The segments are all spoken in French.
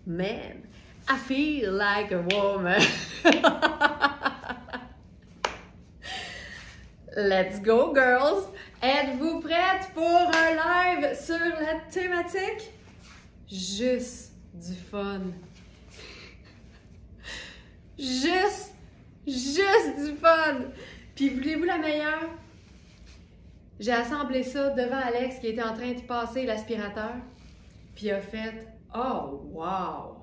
Man, I feel like a woman. Let's go, girls! Êtes-vous prêtes pour un live sur la thématique? Juste du fun. Juste du fun. Puis voulez-vous la meilleure? J'ai assemblé ça devant Alex qui était en train de passer l'aspirateur. Puis il a fait « Oh, wow! »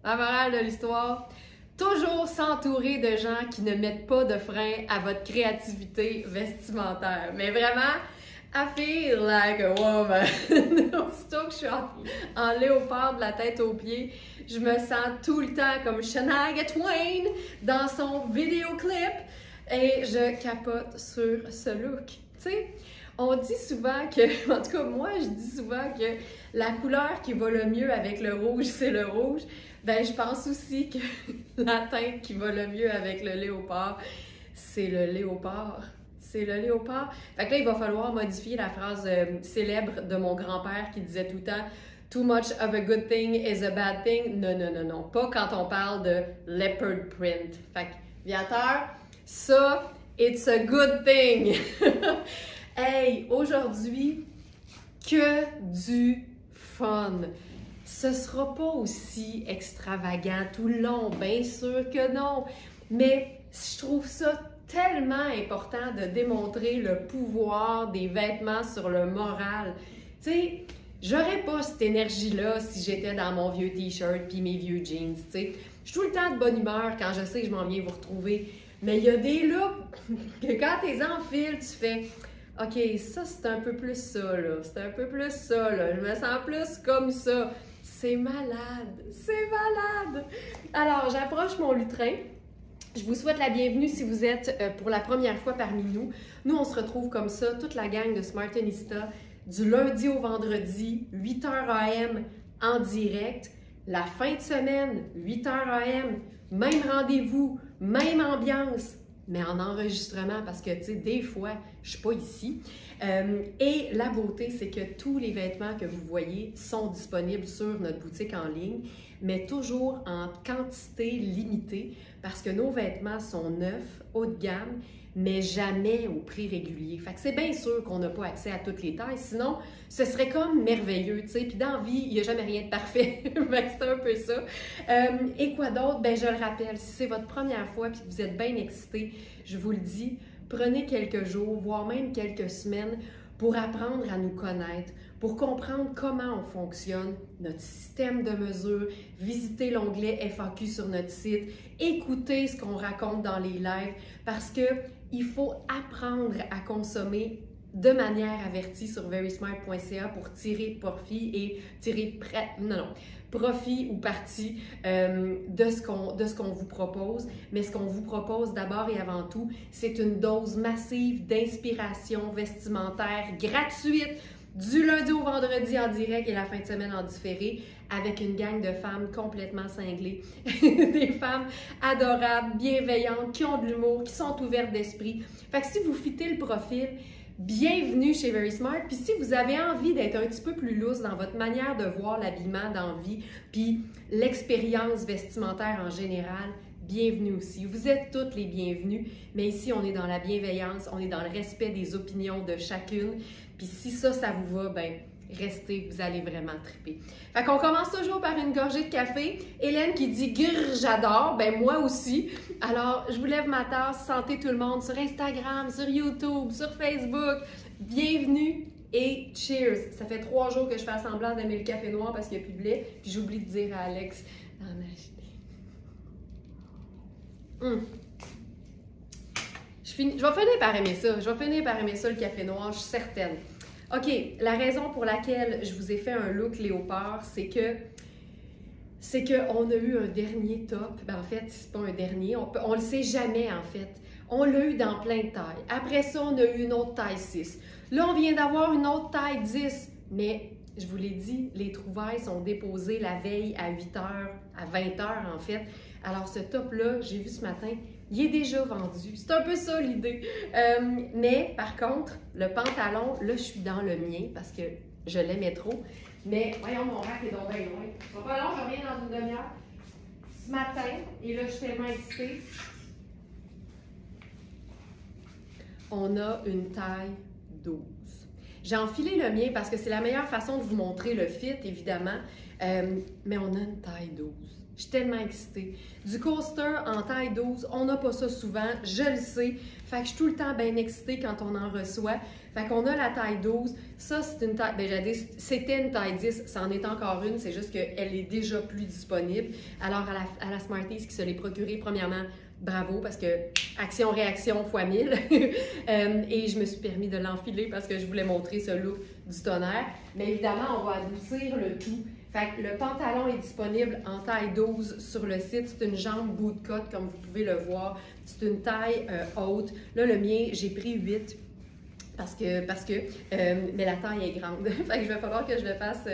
La morale de l'histoire, toujours s'entourer de gens qui ne mettent pas de frein à votre créativité vestimentaire. Mais vraiment, I feel like a woman. Aussitôt que je suis en léopard de la tête aux pieds, je me sens tout le temps comme Shania Twain dans son vidéoclip et je capote sur ce look. Tu sais, on dit souvent que, en tout cas moi je dis souvent que la couleur qui va le mieux avec le rouge, c'est le rouge. Ben, je pense aussi que la teinte qui va le mieux avec le léopard, c'est le léopard. C'est le léopard. Fait que là, il va falloir modifier la phrase célèbre de mon grand-père qui disait tout le temps « Too much of a good thing is a bad thing ». Non, non, non, non. Pas quand on parle de leopard print. Fait que, Viateur, ça, it's a good thing. Hey, aujourd'hui, que du fun. Ce sera pas aussi extravagant tout le long, bien sûr que non. Mais je trouve ça tellement important de démontrer le pouvoir des vêtements sur le moral. Tu sais, j'aurais pas cette énergie-là si j'étais dans mon vieux t-shirt puis mes vieux jeans, tu sais. Je suis tout le temps de bonne humeur quand je sais que je m'en viens vous retrouver. Mais il y a des looks que quand tu les enfiles, tu fais « OK, ça c'est un peu plus ça, là. C'est un peu plus ça, là. Je me sens plus comme ça. » C'est malade! C'est malade! Alors, j'approche mon lutrin. Je vous souhaite la bienvenue si vous êtes pour la première fois parmi nous. Nous, on se retrouve comme ça, toute la gang de Smartenista, du lundi au vendredi, 8h AM en direct. La fin de semaine, 8h AM, même rendez-vous, même ambiance, mais en enregistrement parce que, tu sais, des fois, je suis pas ici. Et la beauté, c'est que tous les vêtements que vous voyez sont disponibles sur notre boutique en ligne, mais toujours en quantité limitée parce que nos vêtements sont neufs, haut de gamme, mais jamais au prix régulier. Fait que c'est bien sûr qu'on n'a pas accès à toutes les tailles, sinon ce serait comme merveilleux, tu sais. Puis dans la vie, il n'y a jamais rien de parfait. Fait que c'est un peu ça. Et quoi d'autre? Ben je le rappelle, si c'est votre première fois et que vous êtes bien excité, je vous le dis, prenez quelques jours, voire même quelques semaines pour apprendre à nous connaître, pour comprendre comment on fonctionne, notre système de mesure, visiter l'onglet FAQ sur notre site, écouter ce qu'on raconte dans les lives, parce qu'il faut apprendre à consommer de manière avertie sur verysmart.ca pour tirer profit et profit ou partie de ce qu'on vous propose. Mais ce qu'on vous propose d'abord et avant tout, c'est une dose massive d'inspiration vestimentaire gratuite du lundi au vendredi en direct et la fin de semaine en différé avec une gang de femmes complètement cinglées. Des femmes adorables, bienveillantes, qui ont de l'humour, qui sont ouvertes d'esprit. Fait que si vous fitez le profil, bienvenue chez Verysmart. Puis si vous avez envie d'être un petit peu plus loose dans votre manière de voir l'habillement dans la vie, puis l'expérience vestimentaire en général, bienvenue aussi. Vous êtes toutes les bienvenues, mais ici, on est dans la bienveillance, on est dans le respect des opinions de chacune. Puis si ça vous va, ben restez, vous allez vraiment triper. Fait qu'on commence toujours par une gorgée de café. Hélène qui dit « Grrr, j'adore », ben moi aussi. Alors, je vous lève ma tasse, santé tout le monde sur Instagram, sur YouTube, sur Facebook. Bienvenue et cheers! Ça fait 3 jours que je fais semblant d'aimer le café noir parce qu'il n'y a plus de lait, puis j'oublie de dire à Alex d'en acheter. Je vais finir par aimer ça. Je vais finir par aimer ça, le café noir, je suis certaine. OK, la raison pour laquelle je vous ai fait un look léopard, c'est que on a eu un dernier top. Ben, en fait, c'est pas un dernier, on le sait jamais en fait. On l'a eu dans plein de tailles. Après ça, on a eu une autre taille 6. Là, on vient d'avoir une autre taille 10, mais je vous l'ai dit, les trouvailles sont déposées la veille à 8 h, à 20 h en fait. Alors ce top-là, j'ai vu ce matin, il est déjà vendu. C'est un peu ça l'idée. Mais par contre, le pantalon, là, je suis dans le mien parce que je l'aimais trop. Mais voyons, mon rack est donc bien loin. Ça va pas long, je reviens dans une demi-heure. Ce matin, et là, je suis tellement excitée, on a une taille 12. J'ai enfilé le mien parce que c'est la meilleure façon de vous montrer le fit, évidemment, mais on a une taille 12. Je suis tellement excitée. Du coaster en taille 12, on n'a pas ça souvent, je le sais. Fait que je suis tout le temps bien excitée quand on en reçoit. Fait qu'on a la taille 12. Ça, c'est une taille, ben c'était une taille 10, ça en est encore une, c'est juste qu'elle est déjà plus disponible. Alors, à la Smarties qui se l'est procurée, premièrement, bravo, parce que action-réaction fois 1000. Et je me suis permis de l'enfiler parce que je voulais montrer ce look du tonnerre. Mais évidemment, on va adoucir le tout. Fait que le pantalon est disponible en taille 12 sur le site. C'est une jambe bootcut, comme vous pouvez le voir. C'est une taille haute. Là, le mien, j'ai pris 8 parce que mais la taille est grande. Fait que il va falloir que je le fasse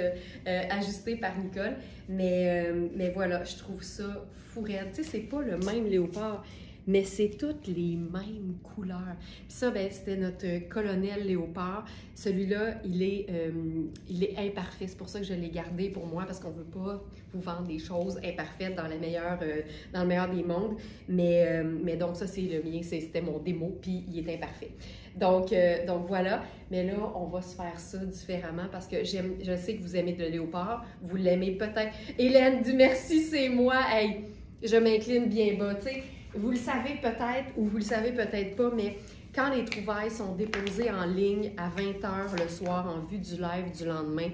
ajuster par Nicole. Mais voilà, je trouve ça fou raide. Tu sais, c'est pas le même léopard, mais c'est toutes les mêmes couleurs. Puis ça, ben, c'était notre colonel léopard. Celui-là, il est imparfait. C'est pour ça que je l'ai gardé pour moi, parce qu'on ne veut pas vous vendre des choses imparfaites dans le meilleur des mondes. Mais donc ça, c'est le mien. C'était mon démo, puis il est imparfait. Donc voilà. Mais là, on va se faire ça différemment parce que je sais que vous aimez le léopard. Vous l'aimez peut-être. Hélène dit merci, c'est moi. Hey, je m'incline bien bas, tu sais. Vous le savez peut-être ou vous le savez peut-être pas, mais quand les trouvailles sont déposées en ligne à 20 h le soir en vue du live du lendemain,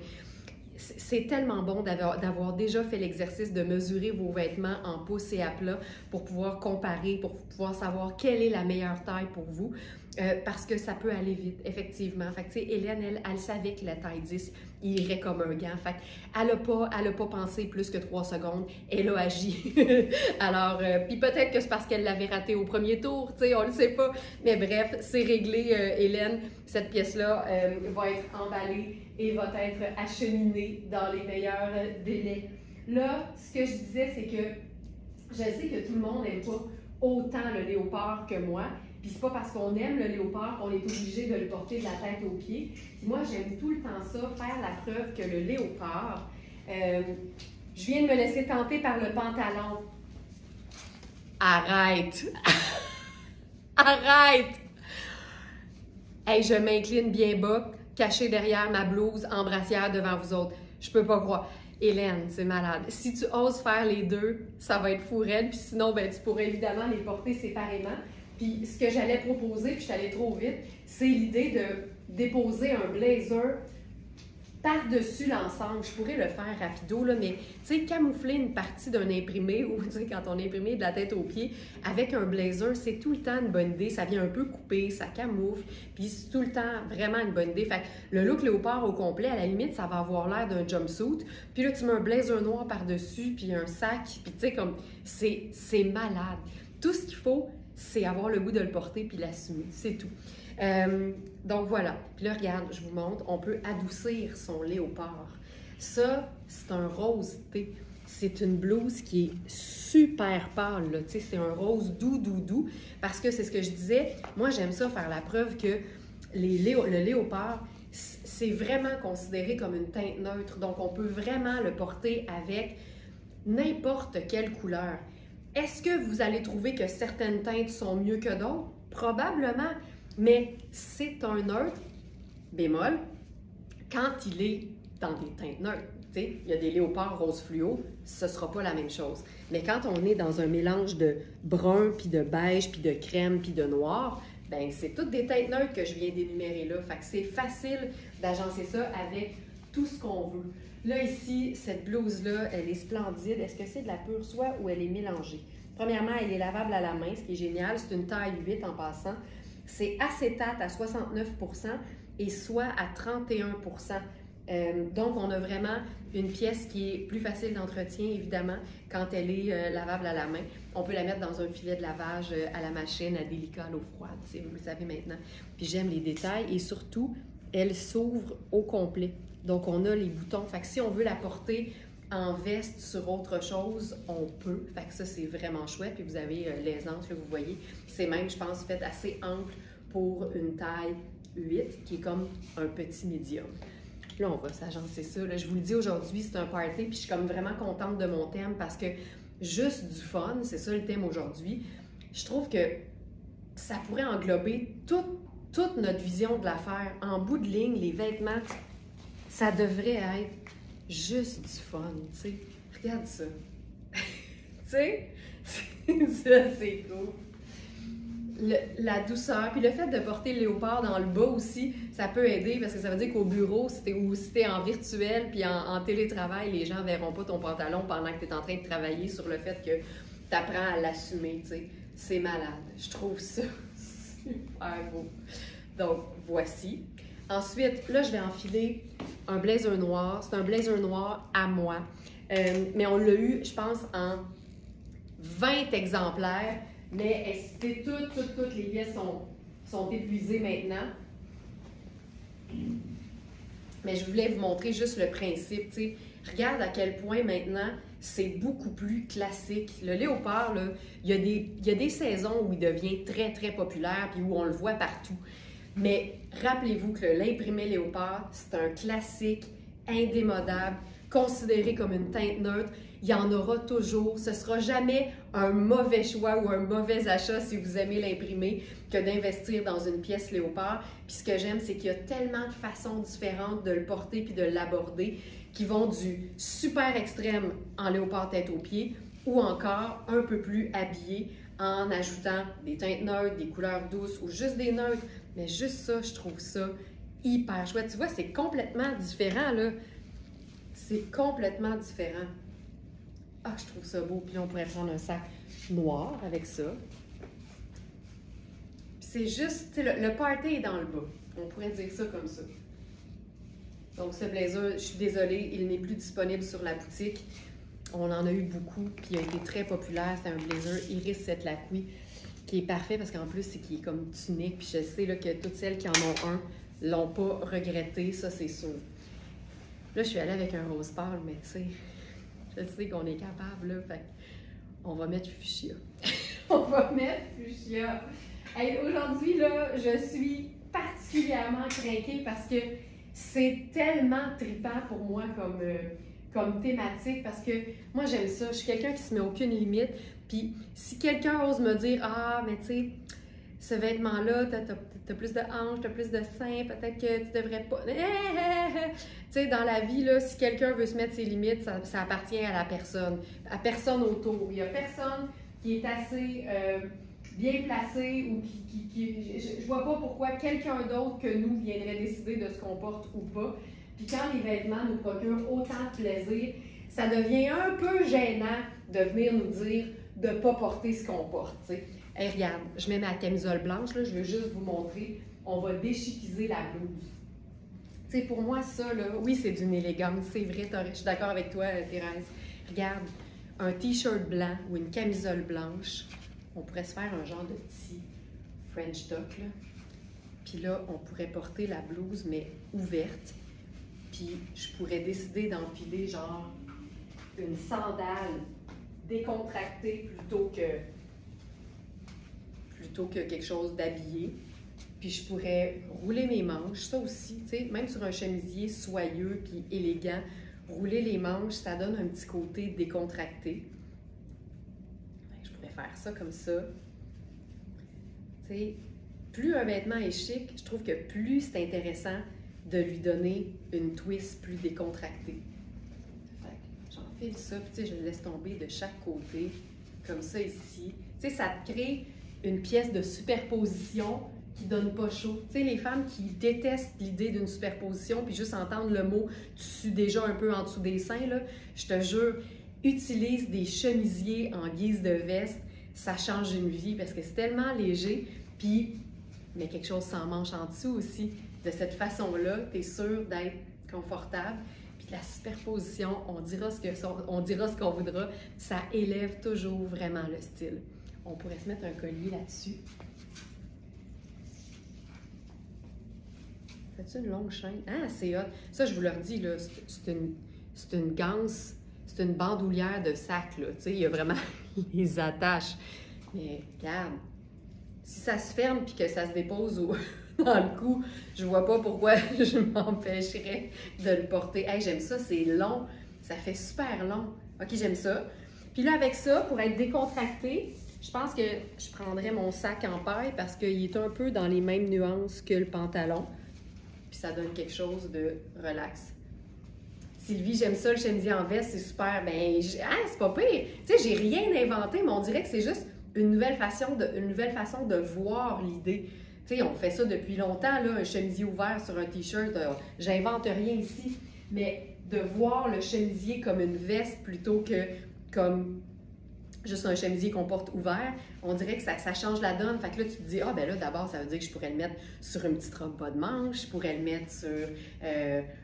c'est tellement bon d'avoir déjà fait l'exercice de mesurer vos vêtements en pouces et à plat pour pouvoir comparer, pour pouvoir savoir quelle est la meilleure taille pour vous. Parce que ça peut aller vite, effectivement. Fait que, tu sais, Hélène, elle savait que la taille 10 irait comme un gant. Fait qu'elle n'a pas pensé plus que 3 secondes. Elle a agi. Alors, puis peut-être que c'est parce qu'elle l'avait raté au premier tour, tu sais, on le sait pas. Mais bref, c'est réglé, Hélène. Cette pièce-là va être emballée et va être acheminée dans les meilleurs délais. Là, ce que je disais, c'est que je sais que tout le monde n'aime pas autant le léopard que moi. Puis c'est pas parce qu'on aime le léopard qu'on est obligé de le porter de la tête aux pieds. Puis moi, j'aime tout le temps ça, faire la preuve que le léopard... je viens de me laisser tenter par le pantalon. Arrête! Arrête! Hey, je m'incline bien bas, cachée derrière ma blouse en brassière devant vous autres. Je peux pas croire. Hélène, c'est malade. Si tu oses faire les deux, ça va être fou raide. Puis sinon, ben, tu pourrais évidemment les porter séparément. Puis ce que j'allais proposer, puis je suis allée trop vite, c'est l'idée de déposer un blazer par-dessus l'ensemble. Je pourrais le faire rapido, là, mais tu sais, camoufler une partie d'un imprimé, ou tu sais, quand on imprimé de la tête aux pieds, avec un blazer, c'est tout le temps une bonne idée. Ça vient un peu couper, ça camoufle, puis c'est tout le temps vraiment une bonne idée. Fait que le look léopard au complet, à la limite, ça va avoir l'air d'un jumpsuit. Puis là, tu mets un blazer noir par-dessus, puis un sac, puis tu sais, comme, c'est malade. Tout ce qu'il faut, c'est avoir le goût de le porter puis l'assumer, c'est tout. Donc voilà. Puis là, regarde, je vous montre, on peut adoucir son léopard. Ça, c'est un rose thé. C'est une blouse qui est super pâle, là. Tu sais, c'est un rose doux, doux, doux. Parce que c'est ce que je disais, moi, j'aime ça faire la preuve que le léopard, c'est vraiment considéré comme une teinte neutre. Donc, on peut vraiment le porter avec n'importe quelle couleur. Est-ce que vous allez trouver que certaines teintes sont mieux que d'autres? Probablement, mais c'est un neutre bémol quand il est dans des teintes neutres. Il y a des léopards rose fluo, ce ne sera pas la même chose. Mais quand on est dans un mélange de brun, puis de beige, puis de crème, puis de noir, ben c'est toutes des teintes neutres que je viens d'énumérer là. Fait que c'est facile d'agencer ça avec tout ce qu'on veut. Là, ici, cette blouse-là, elle est splendide. Est-ce que c'est de la pure soie ou elle est mélangée? Premièrement, elle est lavable à la main, ce qui est génial. C'est une taille 8 en passant. C'est acétate à 69 % et soie à 31 %. Donc, on a vraiment une pièce qui est plus facile d'entretien, évidemment, quand elle est lavable à la main. On peut la mettre dans un filet de lavage à la machine, à délicat, à l'eau froide, vous le savez maintenant. Puis j'aime les détails et surtout, elle s'ouvre au complet. Donc, on a les boutons. Fait que si on veut la porter en veste sur autre chose, on peut. Fait que ça, c'est vraiment chouette. Puis vous avez l'aisance, là, vous voyez. C'est même, je pense, fait assez ample pour une taille 8, qui est comme un petit médium. Là, on va s'agencer ça. Là, je vous le dis aujourd'hui, c'est un party, puis je suis comme vraiment contente de mon thème parce que juste du fun, c'est ça le thème aujourd'hui. Je trouve que ça pourrait englober toute notre vision de l'affaire. En bout de ligne, les vêtements, ça devrait être juste du fun, tu sais. Regarde ça. Tu sais, ça, c'est cool. La douceur, puis le fait de porter le léopard dans le bas aussi, ça peut aider parce que ça veut dire qu'au bureau, si t'es en virtuel puis en télétravail, les gens verront pas ton pantalon pendant que tu es en train de travailler sur le fait que tu apprends à l'assumer, tu sais. C'est malade. Je trouve ça super beau. Donc, voici. Ensuite, là, je vais enfiler un blazer noir. C'est un blazer noir à moi. Mais on l'a eu, je pense, en 20 exemplaires. Mais toutes les pièces sont épuisées maintenant. Mais je voulais vous montrer juste le principe. T'sais. Regarde à quel point maintenant, c'est beaucoup plus classique. Le léopard, là, il y a des saisons où il devient très, très populaire puis où on le voit partout. Mais rappelez-vous que l'imprimé léopard, c'est un classique indémodable, considéré comme une teinte neutre. Il y en aura toujours. Ce ne sera jamais un mauvais choix ou un mauvais achat si vous aimez l'imprimer que d'investir dans une pièce léopard. Puis ce que j'aime, c'est qu'il y a tellement de façons différentes de le porter puis de l'aborder qui vont du super extrême en léopard tête aux pieds ou encore un peu plus habillé en ajoutant des teintes neutres, des couleurs douces ou juste des neutres. Mais juste ça, je trouve ça hyper chouette. Tu vois, c'est complètement différent, là. C'est complètement différent. Ah, je trouve ça beau. Puis là, on pourrait prendre un sac noir avec ça. Puis c'est juste, tu sais, le party est dans le bas. On pourrait dire ça comme ça. Donc, ce blazer, je suis désolée, il n'est plus disponible sur la boutique. On en a eu beaucoup, puis il a été très populaire. C'est un blazer Iris Setlaqui qui est parfait parce qu'en plus, c'est qu'il est comme tunique. Puis je sais là, que toutes celles qui en ont un l'ont pas regretté, ça c'est sûr. Là, je suis allée avec un rose pâle, mais tu sais, je sais qu'on est capable, là, fait on va mettre fuchsia. On va mettre fuchsia. Hey, aujourd'hui, là, je suis particulièrement craquée parce que c'est tellement trippant pour moi comme thématique parce que moi, j'aime ça. Je suis quelqu'un qui se met aucune limite. Puis si quelqu'un ose me dire « Ah, mais tu sais, ce vêtement-là, t'as plus de hanches, t'as plus de seins, peut-être que tu devrais pas... » Tu sais, dans la vie, là, si quelqu'un veut se mettre ses limites, ça appartient à personne autour. Il n'y a personne qui est assez bien placé ou je vois pas pourquoi quelqu'un d'autre que nous viendrait décider de ce qu'on porte ou pas. Puis quand les vêtements nous procurent autant de plaisir, ça devient un peu gênant de venir nous dire de ne pas porter ce qu'on porte. T'sais. Hey, regarde, je mets ma camisole blanche, là, je veux juste vous montrer. On va déchiquiser la blouse. T'sais, pour moi, ça, là, oui, c'est d'une élégance, c'est vrai, je suis d'accord avec toi, Thérèse. Regarde, un t-shirt blanc ou une camisole blanche, on pourrait se faire un genre de petit French tuck, là. Puis là, on pourrait porter la blouse, mais ouverte. Puis je pourrais décider d'enfiler genre une sandale décontractée plutôt que quelque chose d'habillé. Puis je pourrais rouler mes manches, ça aussi, tu sais, même sur un chemisier soyeux puis élégant, rouler les manches, ça donne un petit côté décontracté. Je pourrais faire ça comme ça. Tu sais, plus un vêtement est chic, je trouve que plus c'est intéressant de lui donner une twist plus décontractée. J'enfile ça, puis tu sais, je le laisse tomber de chaque côté, comme ça ici. Tu sais, ça te crée une pièce de superposition qui donne pas chaud. Tu sais, les femmes qui détestent l'idée d'une superposition, puis juste entendre le mot « tu sues déjà un peu en dessous des seins », là, je te jure, utilise des chemisiers en guise de veste, ça change une vie parce que c'est tellement léger, puis mais quelque chose sans manche en dessous aussi. De cette façon-là, tu es sûr d'être confortable. Puis la superposition, on dira ce qu'on voudra, ça élève toujours vraiment le style. On pourrait se mettre un collier là-dessus. Fais-tu une longue chaîne? Ah, c'est hot. Ça, je vous le redis, là, c'est une ganse, c'est une bandoulière de sac, là. Tu sais, il y a vraiment les attaches. Mais regarde, si ça se ferme puis que ça se dépose dans le cou, je vois pas pourquoi je m'empêcherais de le porter. Hey, j'aime ça, c'est long. Ça fait super long. OK, j'aime ça. Puis là, avec ça, pour être décontracté, je pense que je prendrais mon sac en paille parce qu'il est un peu dans les mêmes nuances que le pantalon. Puis ça donne quelque chose de relax. Sylvie, j'aime ça, le chemisier en veste, c'est super. Ben, c'est pas pire. Tu sais, j'ai rien inventé, mais on dirait que c'est juste une nouvelle façon de voir l'idée. Tu sais, on fait ça depuis longtemps, là, un chemisier ouvert sur un t-shirt. J'invente rien ici. Mais de voir le chemisier comme une veste plutôt que comme juste un chemisier qu'on porte ouvert, on dirait que ça change la donne. Fait que là, tu te dis, ah ben là, d'abord, ça veut dire que je pourrais le mettre sur une petite robe bas de manche, je pourrais le mettre sur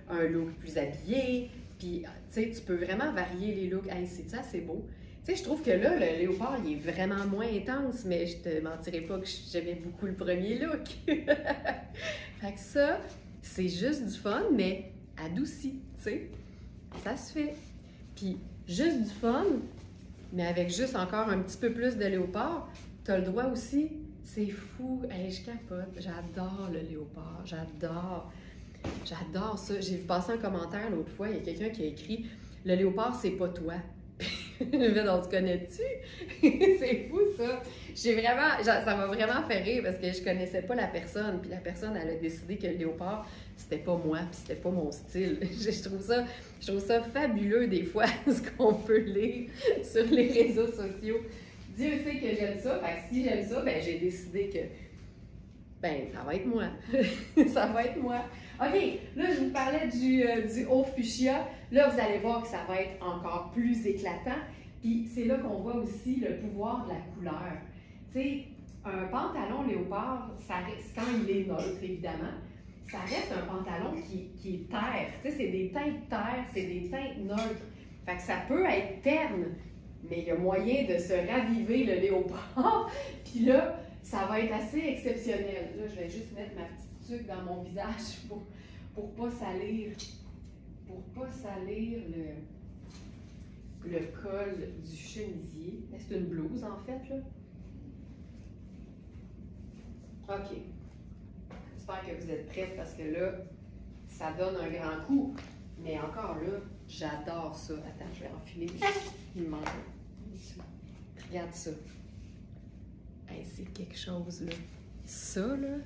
un look plus habillé. Puis, tu sais, tu peux vraiment varier les looks. Hey, c'est ça, c'est beau. Tu sais, je trouve que là, le léopard, il est vraiment moins intense, mais je te mentirais pas que j'aimais beaucoup le premier look. Fait que ça, c'est juste du fun, mais adouci, tu sais. Ça se fait. Puis, juste du fun, mais avec juste encore un petit peu plus de léopard, tu as le droit aussi. C'est fou. Hey, je capote. J'adore le léopard. J'adore. J'adore ça. J'ai vu passer un commentaire l'autre fois. Il y a quelqu'un qui a écrit « Le léopard, c'est pas toi. » Je vais donc, tu connais-tu? C'est fou, ça. Ça m'a vraiment fait rire parce que je connaissais pas la personne. Puis la personne, elle a décidé que le léopard, c'était pas moi, puis c'était pas mon style. Je trouve ça fabuleux des fois, ce qu'on peut lire sur les réseaux sociaux. Dieu sait que j'aime ça. Fait que si j'aime ça, ben j'ai décidé que ça va être moi. Ça va être moi. OK, là, je vous parlais du haut fuchsia. Là, vous allez voir que ça va être encore plus éclatant. Puis c'est là qu'on voit aussi le pouvoir de la couleur. Tu sais, un pantalon léopard, ça reste, quand il est neutre, évidemment, ça reste un pantalon qui est terre. Tu sais, c'est des teintes terre, c'est des teintes neutres. Fait que ça peut être terne, mais il y a moyen de se raviver le léopard. Puis là, ça va être assez exceptionnel. Là, je vais juste mettre ma petite tuque dans mon visage pour pas salir le col du chemisier. C'est une blouse, en fait, là. OK. J'espère que vous êtes prêtes parce que là, ça donne un grand coup. Mais encore là, j'adore ça. Attends, je vais enfiler. Il me manque. Regarde ça. Hey, c'est quelque chose, là. Ça, là.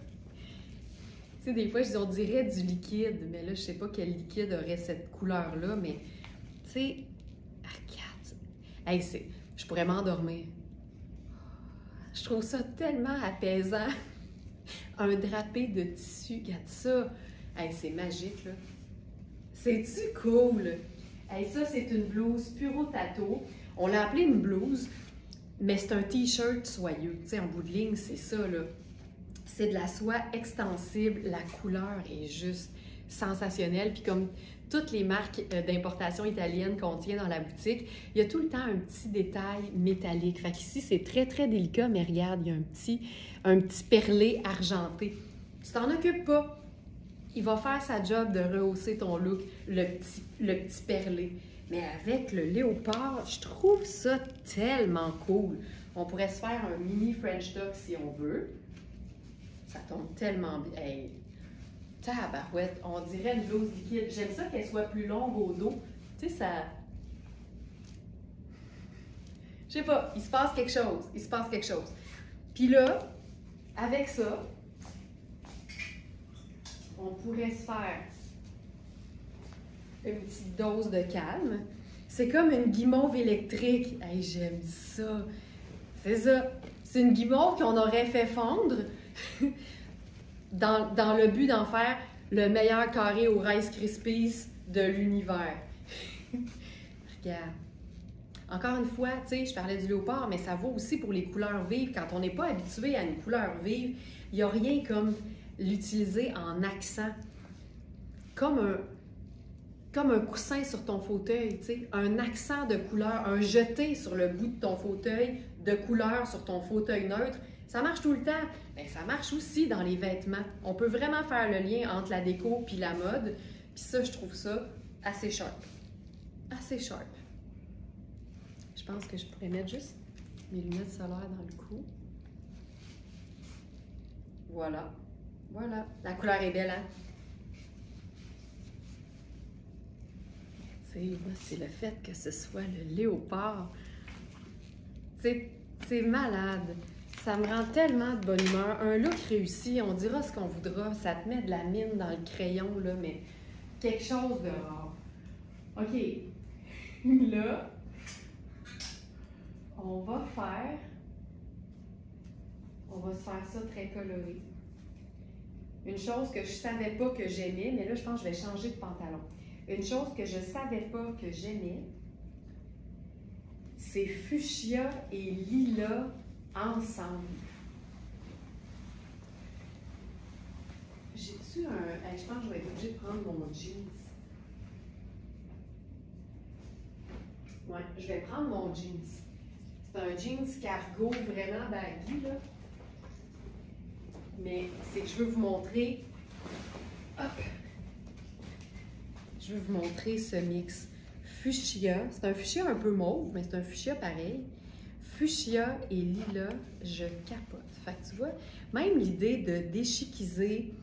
Tu sais, des fois, on dirait du liquide, mais là, je sais pas quel liquide aurait cette couleur-là, mais, tu sais, regarde. Hey, je pourrais m'endormir. Je trouve ça tellement apaisant. Un drapé de tissu, regarde ça. Hey, c'est magique, là. C'est-tu cool? Hey, ça, c'est une blouse Puro Tato. On l'a appelée une blouse, mais c'est un t-shirt soyeux. Tu sais, en bout de ligne, c'est ça, là. C'est de la soie extensible. La couleur est juste sensationnelle. Puis comme toutes les marques d'importation italienne qu'on tient dans la boutique, il y a tout le temps un petit détail métallique. Fait qu'ici, c'est très, très délicat, mais regarde, il y a un petit perlé argenté. Tu t'en occupes pas. Il va faire sa job de rehausser ton look, le petit perlé. Mais avec le léopard, je trouve ça tellement cool. On pourrait se faire un mini French tuck si on veut. Ça tombe tellement bien. Hey, tabarouette, on dirait une blouse liquide. J'aime ça qu'elle soit plus longue au dos. Tu sais, ça... Je sais pas, il se passe quelque chose. Il se passe quelque chose. Puis là, avec ça, on pourrait se faire une petite dose de calme. C'est comme une guimauve électrique. Hey, j'aime ça. C'est ça. C'est une guimauve qu'on aurait fait fondre dans le but d'en faire le meilleur carré au Rice Krispies de l'univers. Regarde. Encore une fois, tu sais, je parlais du léopard, mais ça vaut aussi pour les couleurs vives. Quand on n'est pas habitué à une couleur vive, il n'y a rien comme l'utiliser en accent. Comme un coussin sur ton fauteuil, tu sais, un accent de couleur, un jeté sur le bout de ton fauteuil de couleur sur ton fauteuil neutre, Ça marche tout le temps. Bien, ça marche aussi dans les vêtements. On peut vraiment faire le lien entre la déco puis la mode. Puis ça, je trouve ça assez sharp. Assez sharp. Je pense que je pourrais mettre juste mes lunettes solaires dans le cou. Voilà. Voilà. La couleur est belle, hein? Tu sais, moi, c'est le fait que ce soit le léopard. C'est malade. Ça me rend tellement de bonne humeur. Un look réussi, on dira ce qu'on voudra. Ça te met de la mine dans le crayon, là, mais quelque chose de rare. OK. Là, on va se faire ça très coloré. Une chose que je savais pas que j'aimais, mais là, je pense que je vais changer de pantalon. Une chose que je savais pas que j'aimais, c'est fuchsia et lilas ensemble. J'ai-tu un... je pense que je vais être obligée de prendre mon jeans. Ouais, je vais prendre mon jeans. C'est un jeans cargo vraiment baggy, là. Mais c'est que je veux vous montrer... Hop! Je veux vous montrer ce mix. Fuchsia, c'est un fuchsia un peu mauve, mais c'est un fuchsia pareil. Fuchsia et lilas, je capote. Fait que tu vois, même l'idée de déchiquiser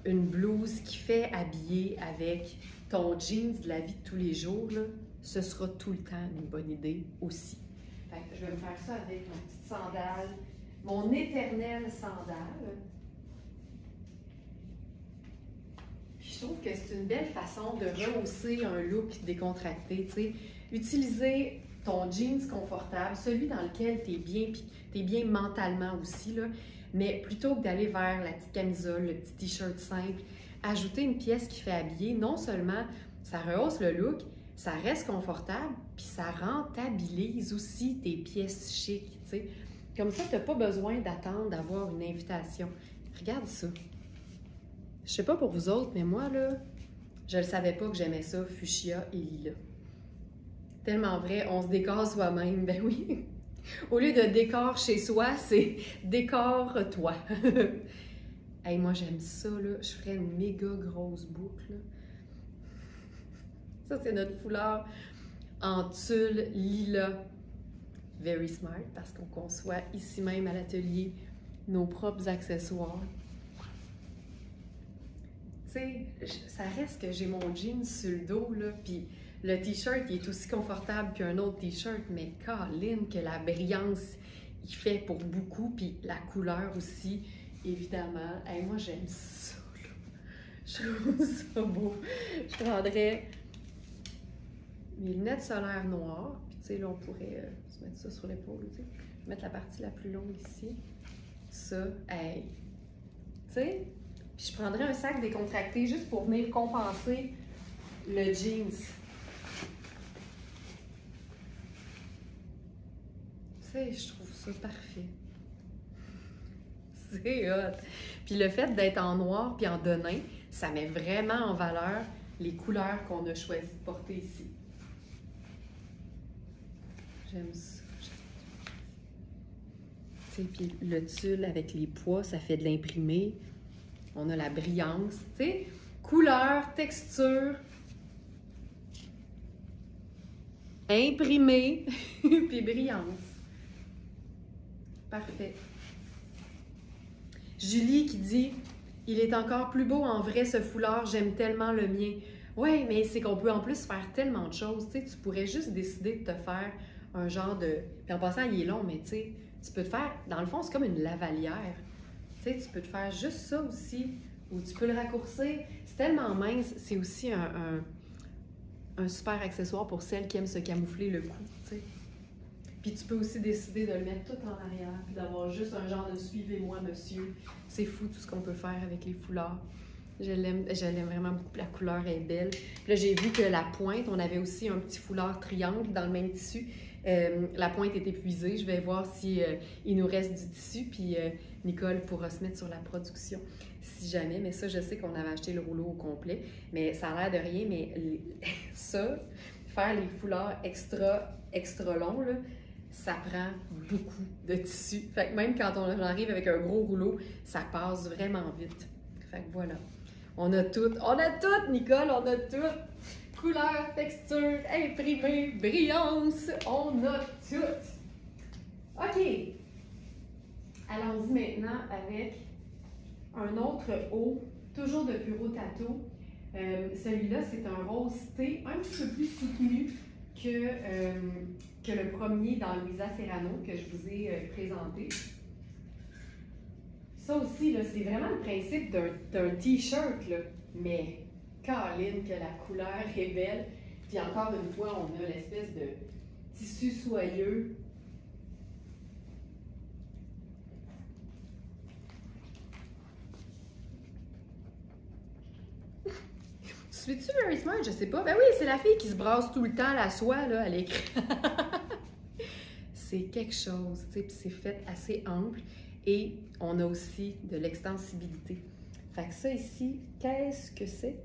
une blouse qui fait habiller avec ton jeans de la vie de tous les jours, là, ce sera tout le temps une bonne idée aussi. Fait que je vais me faire ça avec ma petite sandale, mon éternelle sandale. Puis je trouve que c'est une belle façon de rehausser un look décontracté, tu sais. Utiliser ton jeans confortable, celui dans lequel tu es bien mentalement aussi, là, mais plutôt que d'aller vers la petite camisole, le petit t-shirt simple, ajouter une pièce qui fait habiller, non seulement ça rehausse le look, ça reste confortable, puis ça rentabilise aussi tes pièces chic, tu sais. Comme ça, tu n'as pas besoin d'attendre d'avoir une invitation. Regarde ça. Je sais pas pour vous autres, mais moi, là, je ne savais pas que j'aimais ça, fuchsia et lilas. Tellement vrai, on se décore soi-même, ben oui. Au lieu de décor chez soi, c'est décore-toi. Hey, moi, j'aime ça, là. Je ferais une méga grosse boucle, là. Ça, c'est notre foulard en tulle lilas. Very smart, parce qu'on conçoit ici même à l'atelier nos propres accessoires. Tu sais, ça reste que j'ai mon jean sur le dos, là, puis le t-shirt, il est aussi confortable qu'un autre t-shirt, mais Colin, que la brillance, il fait pour beaucoup, puis la couleur aussi, évidemment. Hey, moi, j'aime ça, là. Je trouve ça beau. Je prendrais mes lunettes solaires noires, puis tu sais, là, on pourrait se mettre ça sur l'épaule, tu sais. Mettre la partie la plus longue ici. Ça, hey, tu sais, puis je prendrais un sac décontracté juste pour venir compenser le jeans. Tu sais, je trouve ça parfait. C'est hot. Puis le fait d'être en noir puis en denim, ça met vraiment en valeur les couleurs qu'on a choisi de porter ici. J'aime ça. Tu sais, puis le tulle avec les pois, ça fait de l'imprimé. On a la brillance, tu sais, couleur, texture, imprimé, puis brillance. Parfait. Julie qui dit « Il est encore plus beau en vrai ce foulard, j'aime tellement le mien. » Oui, mais c'est qu'on peut en plus faire tellement de choses. Tu sais, tu pourrais juste décider de te faire un genre de... Puis en passant, il est long, mais tu sais, tu peux te faire... Dans le fond, c'est comme une lavalière. Tu sais, tu peux te faire juste ça aussi, ou tu peux le raccourcir. C'est tellement mince, c'est aussi un super accessoire pour celles qui aiment se camoufler le cou, tu sais. Puis tu peux aussi décider de le mettre tout en arrière, puis d'avoir juste un genre de « Suivez-moi, monsieur ». C'est fou tout ce qu'on peut faire avec les foulards. Je l'aime vraiment beaucoup, la couleur est belle. Puis là, j'ai vu que la pointe, on avait aussi un petit foulard triangle dans le même tissu. La pointe est épuisée. Je vais voir si il nous reste du tissu, puis Nicole pourra se mettre sur la production si jamais. Mais ça, je sais qu'on avait acheté le rouleau au complet, mais ça a l'air de rien. Mais ça, faire les foulards extra longs, là, ça prend beaucoup de tissu. Fait que même quand on arrive avec un gros rouleau, ça passe vraiment vite. Fait que voilà. On a tout, Nicole, on a tout. Couleur, texture, imprimé, brillance, on a tout. OK. Allons-y maintenant avec un autre haut, toujours de Puro Tattoo. Celui-là, c'est un rose thé un petit peu plus soutenu que le premier dans Louisa Serrano que je vous ai présenté. Ça aussi, c'est vraiment le principe d'un t-shirt, mais câline que la couleur est belle. Puis encore une fois, on a l'espèce de tissu soyeux. Suis-tu Very Smart? Je sais pas. Ben oui, c'est la fille qui se brasse tout le temps la soie là, à l'écran. C'est quelque chose, tu sais, puis c'est fait assez ample. Et on a aussi de l'extensibilité. Fait que ça ici, qu'est-ce que c'est?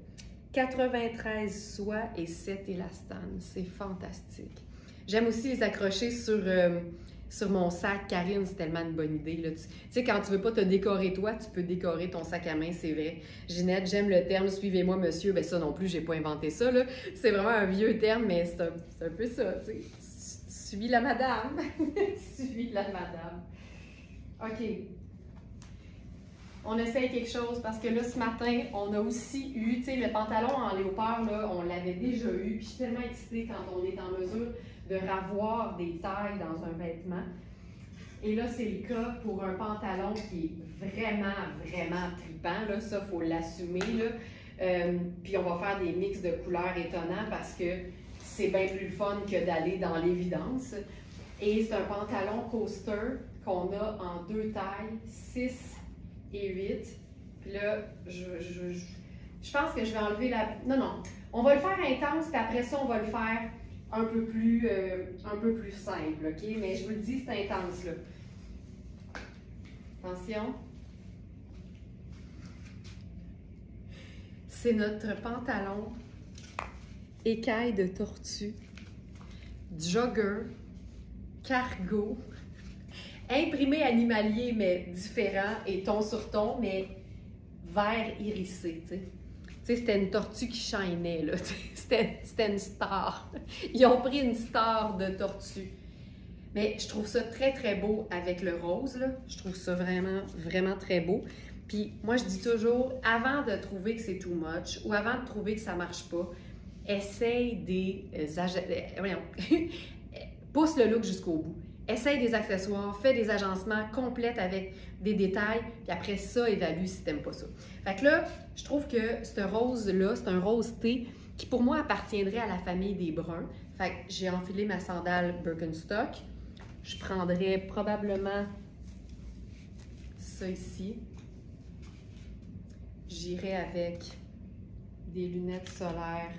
93 soies et 7 élastanes. C'est fantastique. J'aime aussi les accrocher sur mon sac. Karine, c'est tellement une bonne idée. Là. Tu sais, quand tu veux pas te décorer toi, tu peux décorer ton sac à main, c'est vrai. Ginette, j'aime le terme « suivez-moi, monsieur ». Ben ça non plus, j'ai pas inventé ça. C'est vraiment un vieux terme, mais c'est un peu ça. Tu sais. Tu suis la madame. Tu suis la madame. OK. On essaye quelque chose parce que là, ce matin, on a aussi eu, tu sais, le pantalon en léopard, là, on l'avait déjà eu. Puis je suis tellement excitée quand on est en mesure de ravoir des tailles dans un vêtement. Et là, c'est le cas pour un pantalon qui est vraiment, vraiment trippant. Là. Ça, il faut l'assumer. Puis on va faire des mix de couleurs étonnants parce que c'est bien plus fun que d'aller dans l'évidence. Et c'est un pantalon coaster qu'on a en deux tailles, 6 et 8. Puis là, je pense que je vais enlever la... Non, on va le faire intense, puis après ça, on va le faire un peu plus simple, OK? Mais je vous le dis, c'est intense, là. Attention. C'est notre pantalon écaille de tortue, jogger, cargo, imprimé animalier, mais différent, et ton sur ton, mais vert irisé, tu sais. Tu sais, c'était une tortue qui shinait, là. C'était une star. Ils ont pris une star de tortue. Mais je trouve ça très, très beau avec le rose, là. Je trouve ça vraiment, vraiment très beau. Puis moi, je dis toujours, avant de trouver que c'est too much ou avant de trouver que ça marche pas, essaye pousse le look jusqu'au bout. Essaye des accessoires, fais des agencements complets avec des détails, puis après ça, évalue si t'aimes pas ça. Fait que là, je trouve que ce rose-là, c'est un rose thé qui pour moi appartiendrait à la famille des bruns. Fait que j'ai enfilé ma sandale Birkenstock. Je prendrais probablement ça ici. J'irais avec des lunettes solaires.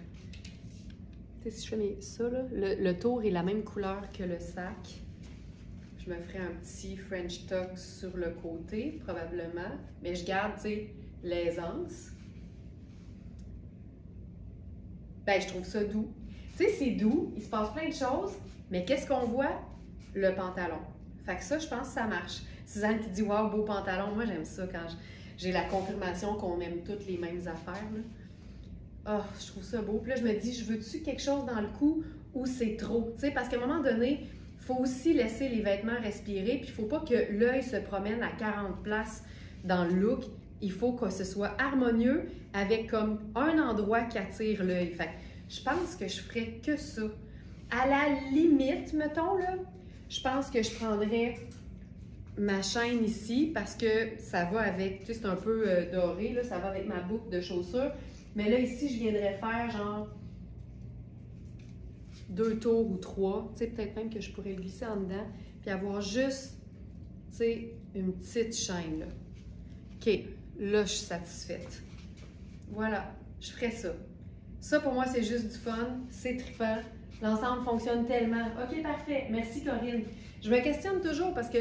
Tu sais, si je fais ça, là, le tour est la même couleur que le sac. Je me ferais un petit French tuck sur le côté, probablement. Mais je garde, tu sais, l'aisance. Ben, je trouve ça doux. Tu sais, c'est doux, il se passe plein de choses, mais qu'est-ce qu'on voit? Le pantalon. Fait que ça, je pense que ça marche. Suzanne qui dit « Wow, beau pantalon », moi j'aime ça quand j'ai la confirmation qu'on aime toutes les mêmes affaires. Oh, je trouve ça beau. Puis là, je me dis, je veux-tu quelque chose dans le cou ou c'est trop? Tu sais, parce qu'à un moment donné, il faut aussi laisser les vêtements respirer, puis il ne faut pas que l'œil se promène à 40 places dans le look. Il faut que ce soit harmonieux avec comme un endroit qui attire l'œil. Fait que je pense que je ferais que ça. À la limite, mettons, là, je pense que je prendrais ma chaîne ici parce que ça va avec, tu sais, c'est un peu doré, là, ça va avec ma boucle de chaussure. Mais là, ici, je viendrais faire genre 2 tours ou 3. Tu sais, peut-être même que je pourrais glisser en dedans puis avoir juste, tu sais, une petite chaîne, là. OK, là, je suis satisfaite. Voilà, je ferais ça. Ça, pour moi, c'est juste du fun, c'est trippant. L'ensemble fonctionne tellement. OK, parfait. Merci, Corinne. Je me questionne toujours parce que,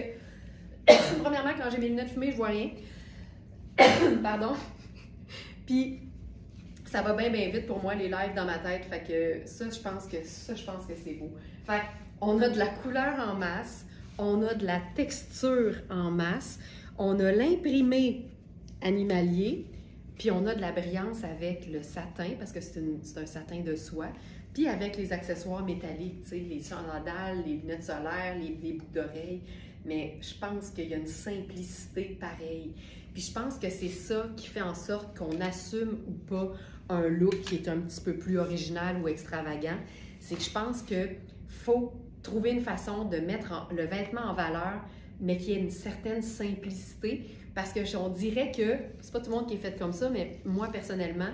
premièrement, quand j'ai mes lunettes fumées, je vois rien. Pardon. Puis, ça va bien, bien vite pour moi, les lives dans ma tête. Fait que ça, je pense que c'est beau. Fait On a de la couleur en masse, on a de la texture en masse, on a l'imprimé animalier, puis on a de la brillance avec le satin, parce que c'est un satin de soie, puis avec les accessoires métalliques, tu sais, les chandails, les lunettes solaires, les boucles d'oreilles. Mais je pense qu'il y a une simplicité pareille. Puis je pense que c'est ça qui fait en sorte qu'on assume ou pas un look qui est un petit peu plus original ou extravagant. C'est que je pense qu'il faut trouver une façon de mettre le vêtement en valeur, mais qui ait une certaine simplicité. Parce que on dirait que, c'est pas tout le monde qui est fait comme ça, mais moi personnellement,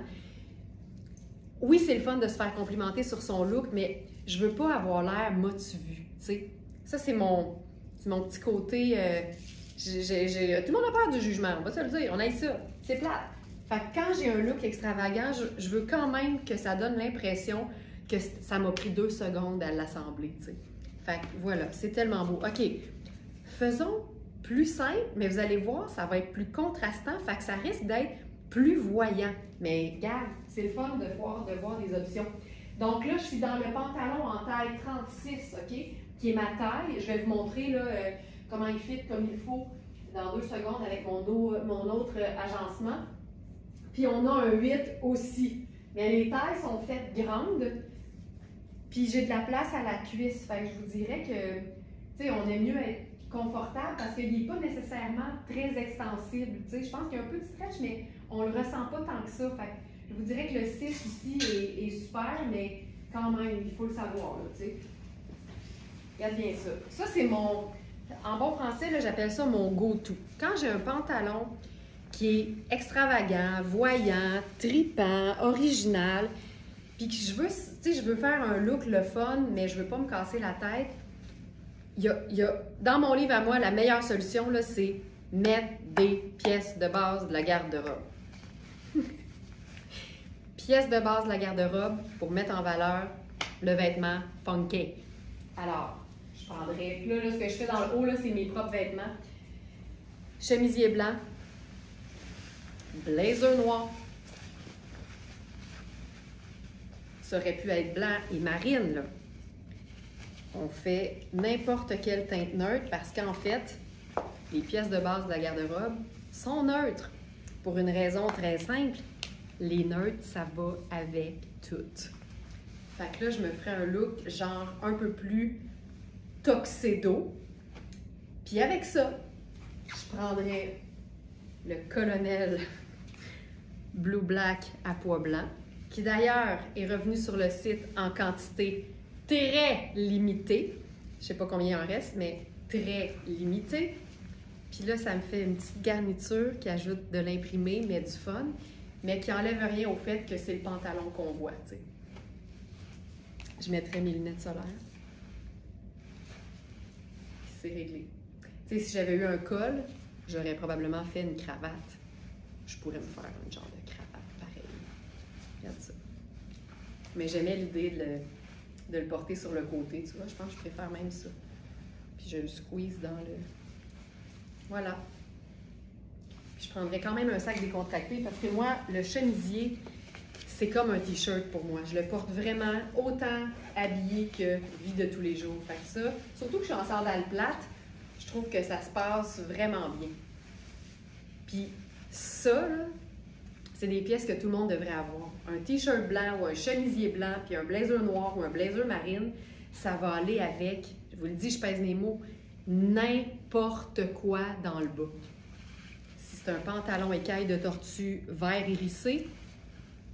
oui, c'est le fun de se faire complimenter sur son look, mais je veux pas avoir l'air motu vu, tu sais. Ça, c'est mon petit côté... tout le monde a peur du jugement, on va se le dire, on aime ça, c'est plate. Fait que quand j'ai un look extravagant, je veux quand même que ça donne l'impression que ça m'a pris 2 secondes à l'assembler, tu sais. Fait que voilà, c'est tellement beau. OK, faisons plus simple, mais vous allez voir, ça va être plus contrastant, fait que ça risque d'être plus voyant. Mais regarde, c'est le fun de voir des options. Donc là, je suis dans le pantalon en taille 36, OK, qui est ma taille. Je vais vous montrer là, comment il fit comme il faut dans 2 secondes avec mon autre agencement. Puis on a un 8 aussi. Mais les tailles sont faites grandes. Puis j'ai de la place à la cuisse. Fait que je vous dirais que, tu sais, on aime mieux être confortable parce qu'il n'est pas nécessairement très extensible. Tu sais, je pense qu'il y a un peu de stretch, mais on ne le ressent pas tant que ça. Fait que je vous dirais que le 6 ici est super, mais quand même, il faut le savoir, là, tu sais. Regarde bien ça. Ça, c'est mon... En bon français, j'appelle ça mon go-to. Quand j'ai un pantalon qui est extravagant, voyant, tripant, original, puis que je veux, tu sais, je veux faire un look le fun, mais je veux pas me casser la tête, dans mon livre à moi, la meilleure solution, là, c'est mettre des pièces de base de la garde-robe. Pièces de base de la garde-robe pour mettre en valeur le vêtement funky. Alors, je prendrais, là, ce que je fais dans le haut, là, c'est mes propres vêtements. Chemisier blanc, blazer noir. Ça aurait pu être blanc et marine, là. On fait n'importe quelle teinte neutre parce qu'en fait, les pièces de base de la garde-robe sont neutres. Pour une raison très simple, les neutres, ça va avec tout. Fait que là, je me ferais un look genre un peu plus tuxedo. Puis avec ça, je prendrais le Colonel Blue Black à pois blanc, qui d'ailleurs est revenu sur le site en quantité très limitée. Je sais pas combien il en reste, mais très limitée. Puis là, ça me fait une petite garniture qui ajoute de l'imprimé, mais du fun, mais qui enlève rien au fait que c'est le pantalon qu'on voit, tu sais. Je mettrais mes lunettes solaires. C'est réglé. Tu sais, si j'avais eu un col, j'aurais probablement fait une cravate. Je pourrais me faire un genre de cravate pareil. Regarde ça. Mais j'aimais l'idée de le porter sur le côté, tu vois. Je pense que je préfère même ça. Puis je le squeeze dans le... Voilà. Puis je prendrais quand même un sac décontracté parce que moi, le chemisier, c'est comme un t-shirt pour moi. Je le porte vraiment autant habillé que vie de tous les jours. Fait que ça, surtout que je suis en sandales plates, je trouve que ça se passe vraiment bien. Puis ça, là, c'est des pièces que tout le monde devrait avoir. Un t-shirt blanc ou un chemisier blanc, puis un blazer noir ou un blazer marine, ça va aller avec, je vous le dis, je pèse mes mots, n'importe quoi dans le bas. Si c'est un pantalon écaille de tortue vert hérissé,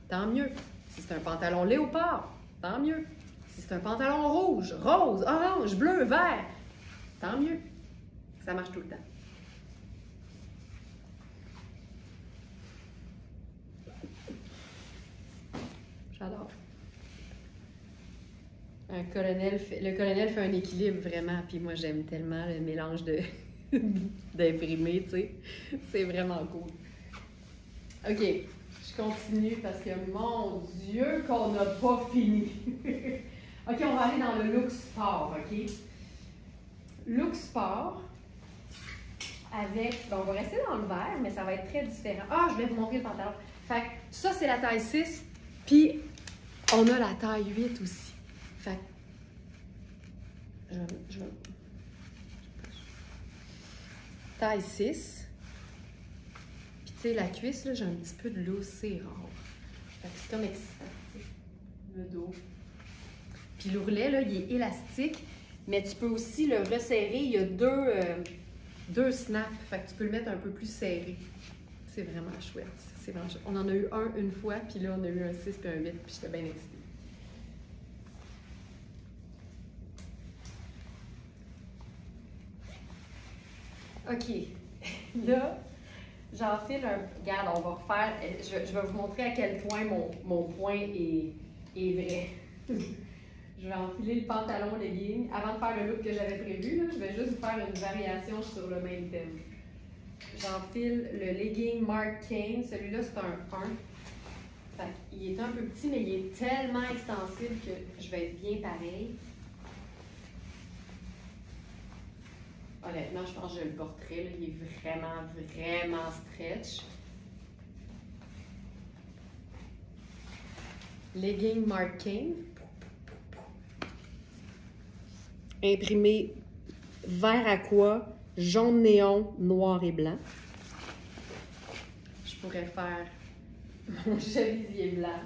tant mieux. Si c'est un pantalon léopard, tant mieux. Si c'est un pantalon rouge, rose, orange, bleu, vert, tant mieux. Ça marche tout le temps. J'adore. Le colonel fait un équilibre vraiment, puis moi j'aime tellement le mélange d'imprimés, tu sais. C'est vraiment cool. OK, je continue parce que mon Dieu qu'on n'a pas fini. OK, on va aller dans le look sport, OK? Look sport avec, bon, on va rester dans le vert, mais ça va être très différent. Ah, je vais vous montrer le pantalon. Fait que ça, c'est la taille 6, puis on a la taille 8 aussi. Fait je vais... Taille 6. Puis tu sais, la cuisse, là, j'ai un petit peu de lousse, c'est rare. Fait que c'est comme excitant, tu sais, le dos. Puis l'ourlet, là, il est élastique, mais tu peux aussi le resserrer. Il y a deux snaps, fait que tu peux le mettre un peu plus serré. C'est vraiment chouette. C'est vraiment chouette. On en a eu un une fois, puis là, on a eu un 6 puis un 8, puis j'étais bien excitée. OK. Là, j'enfile un... Regarde, on va refaire... Je vais vous montrer à quel point mon point est vrai. Je vais enfiler le pantalon legging. Avant de faire le look que j'avais prévu, là, je vais juste vous faire une variation sur le même thème. J'enfile le legging Mark Kane. Celui-là, c'est un 1. Il est un peu petit, mais il est tellement extensible que je vais être bien pareil. Honnêtement, je pense que je le porterai. Là. Il est vraiment, vraiment stretch. Legging Mark Kane. Imprimé vert aqua, jaune néon, noir et blanc. Je pourrais faire mon chevisier blanc.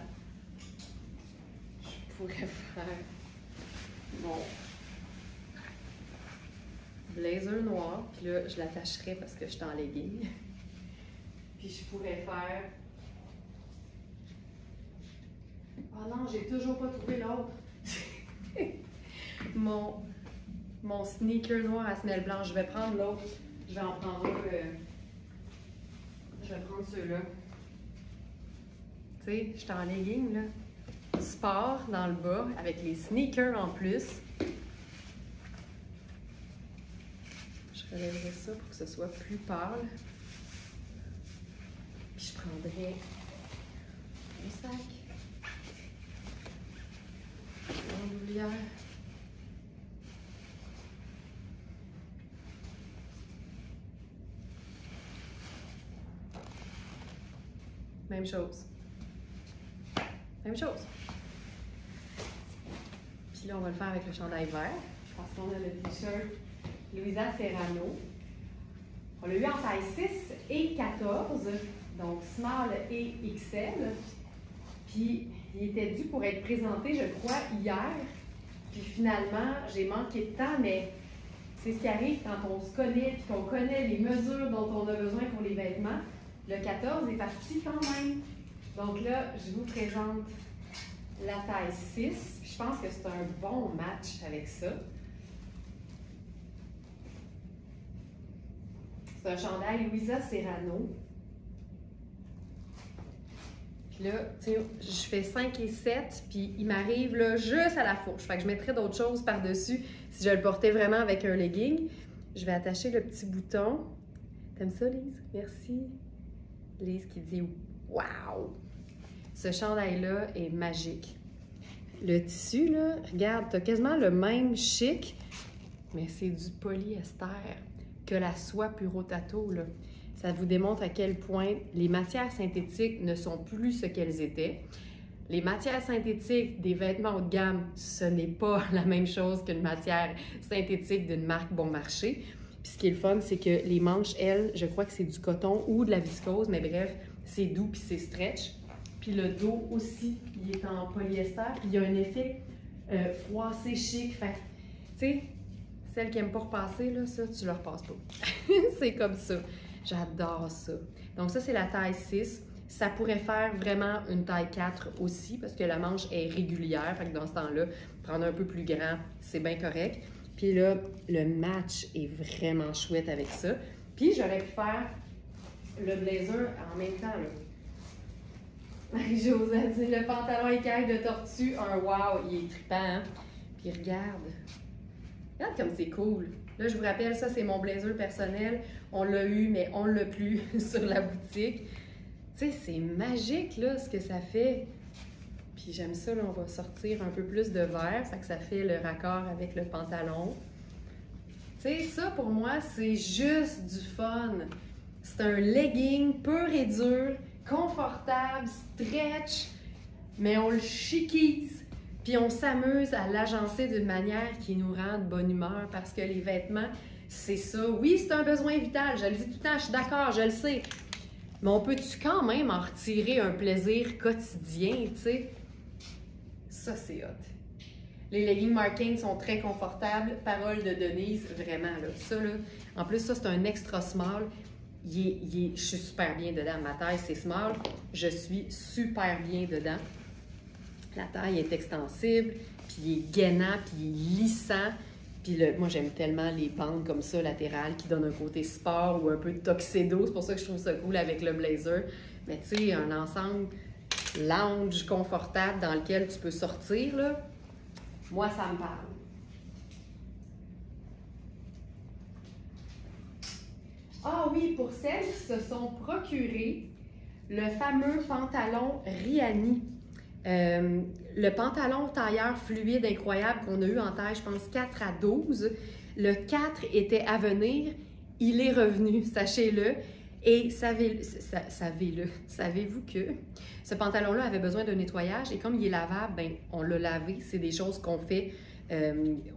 Je pourrais faire mon blazer noir. Puis là, je l'attacherai parce que je suis en legging. Puis je pourrais faire... Oh non, j'ai toujours pas trouvé l'autre. Mon sneaker noir à semelle blanche. Je vais prendre l'autre. Je vais en prendre un. Je vais prendre ceux-là. Tu sais, je suis en legging, là. Sport dans le bas, avec les sneakers en plus. Je relèverai ça pour que ce soit plus pâle. Puis je prendrai un sac. Une bandoulière. Même chose. Même chose. Puis là, on va le faire avec le chandail vert. Parce qu'on a le t-shirt Louisa Serrano. On l'a eu en taille 6 et 14, donc small et XL. Puis il était dû pour être présenté, je crois, hier. Puis finalement, j'ai manqué de temps, mais c'est ce qui arrive quand on se connaît et qu'on connaît les mesures dont on a besoin pour les vêtements. Le 14 est parti quand même. Donc là, je vous présente la taille 6. Puis je pense que c'est un bon match avec ça. C'est un chandail Louisa Serrano. Puis là, tu sais, je fais 5 et 7, puis il m'arrive là juste à la fourche. Fait que je mettrais d'autres choses par-dessus si je le portais vraiment avec un legging. Je vais attacher le petit bouton. T'aimes ça, Lise? Merci. Lise qui dit « Wow! » Ce chandail-là est magique. Le tissu, là, regarde, t'as quasiment le même chic, mais c'est du polyester que la soie Puro Tato, là. Ça vous démontre à quel point les matières synthétiques ne sont plus ce qu'elles étaient. Les matières synthétiques des vêtements haut de gamme, ce n'est pas la même chose qu'une matière synthétique d'une marque bon marché. Puis ce qui est le fun, c'est que les manches, elles, je crois que c'est du coton ou de la viscose, mais bref, c'est doux puis c'est stretch. Puis le dos aussi, il est en polyester. Puis il y a un effet froissé chic. Fait tu sais, celles qui n'aiment pas repasser, là, ça, tu leur passes pas. C'est comme ça. J'adore ça. Donc ça, c'est la taille 6. Ça pourrait faire vraiment une taille 4 aussi, parce que la manche est régulière. Fait que dans ce temps-là, prendre un peu plus grand, c'est bien correct. Puis là, le match est vraiment chouette avec ça. Puis j'aurais pu faire le blazer en même temps, là. J'ose dire, le pantalon écaille de tortue, un wow, il est trippant, hein? Puis regarde. Regarde comme c'est cool. Là, je vous rappelle, ça, c'est mon blazer personnel. On l'a eu, mais on l'a plus sur la boutique. Tu sais, c'est magique, là, ce que ça fait. Puis j'aime ça, là, on va sortir un peu plus de vert, fait que ça fait le raccord avec le pantalon. Tu sais, ça, pour moi, c'est juste du fun. C'est un legging pur et dur, confortable, stretch, mais on le chiquise. Puis on s'amuse à l'agencer d'une manière qui nous rend de bonne humeur parce que les vêtements, c'est ça. Oui, c'est un besoin vital, je le dis tout le temps, je suis d'accord, je le sais. Mais on peut-tu quand même en retirer un plaisir quotidien, tu sais? Ça, c'est hot. Les leggings Marking sont très confortables. Parole de Denise, vraiment, là. Ça, là, en plus, ça, c'est un extra small. Je suis super bien dedans. Ma taille, c'est small. Je suis super bien dedans. La taille est extensible, puis il est gainant, puis il est lissant. Puis moi, j'aime tellement les bandes comme ça, latérales, qui donnent un côté sport ou un peu de tuxedo. C'est pour ça que je trouve ça cool avec le blazer. Mais tu sais, un ensemble lounge, confortable, dans lequel tu peux sortir, là, moi, ça me parle. Ah oui, pour celles qui se sont procurées le fameux pantalon Riani. Le pantalon tailleur fluide incroyable qu'on a eu en taille, je pense, 4 à 12. Le 4 était à venir. Il est revenu, sachez-le. Et savez-vous que ce pantalon-là avait besoin d'un nettoyage et comme il est lavable, ben, on l'a lavé. C'est des choses qu'on fait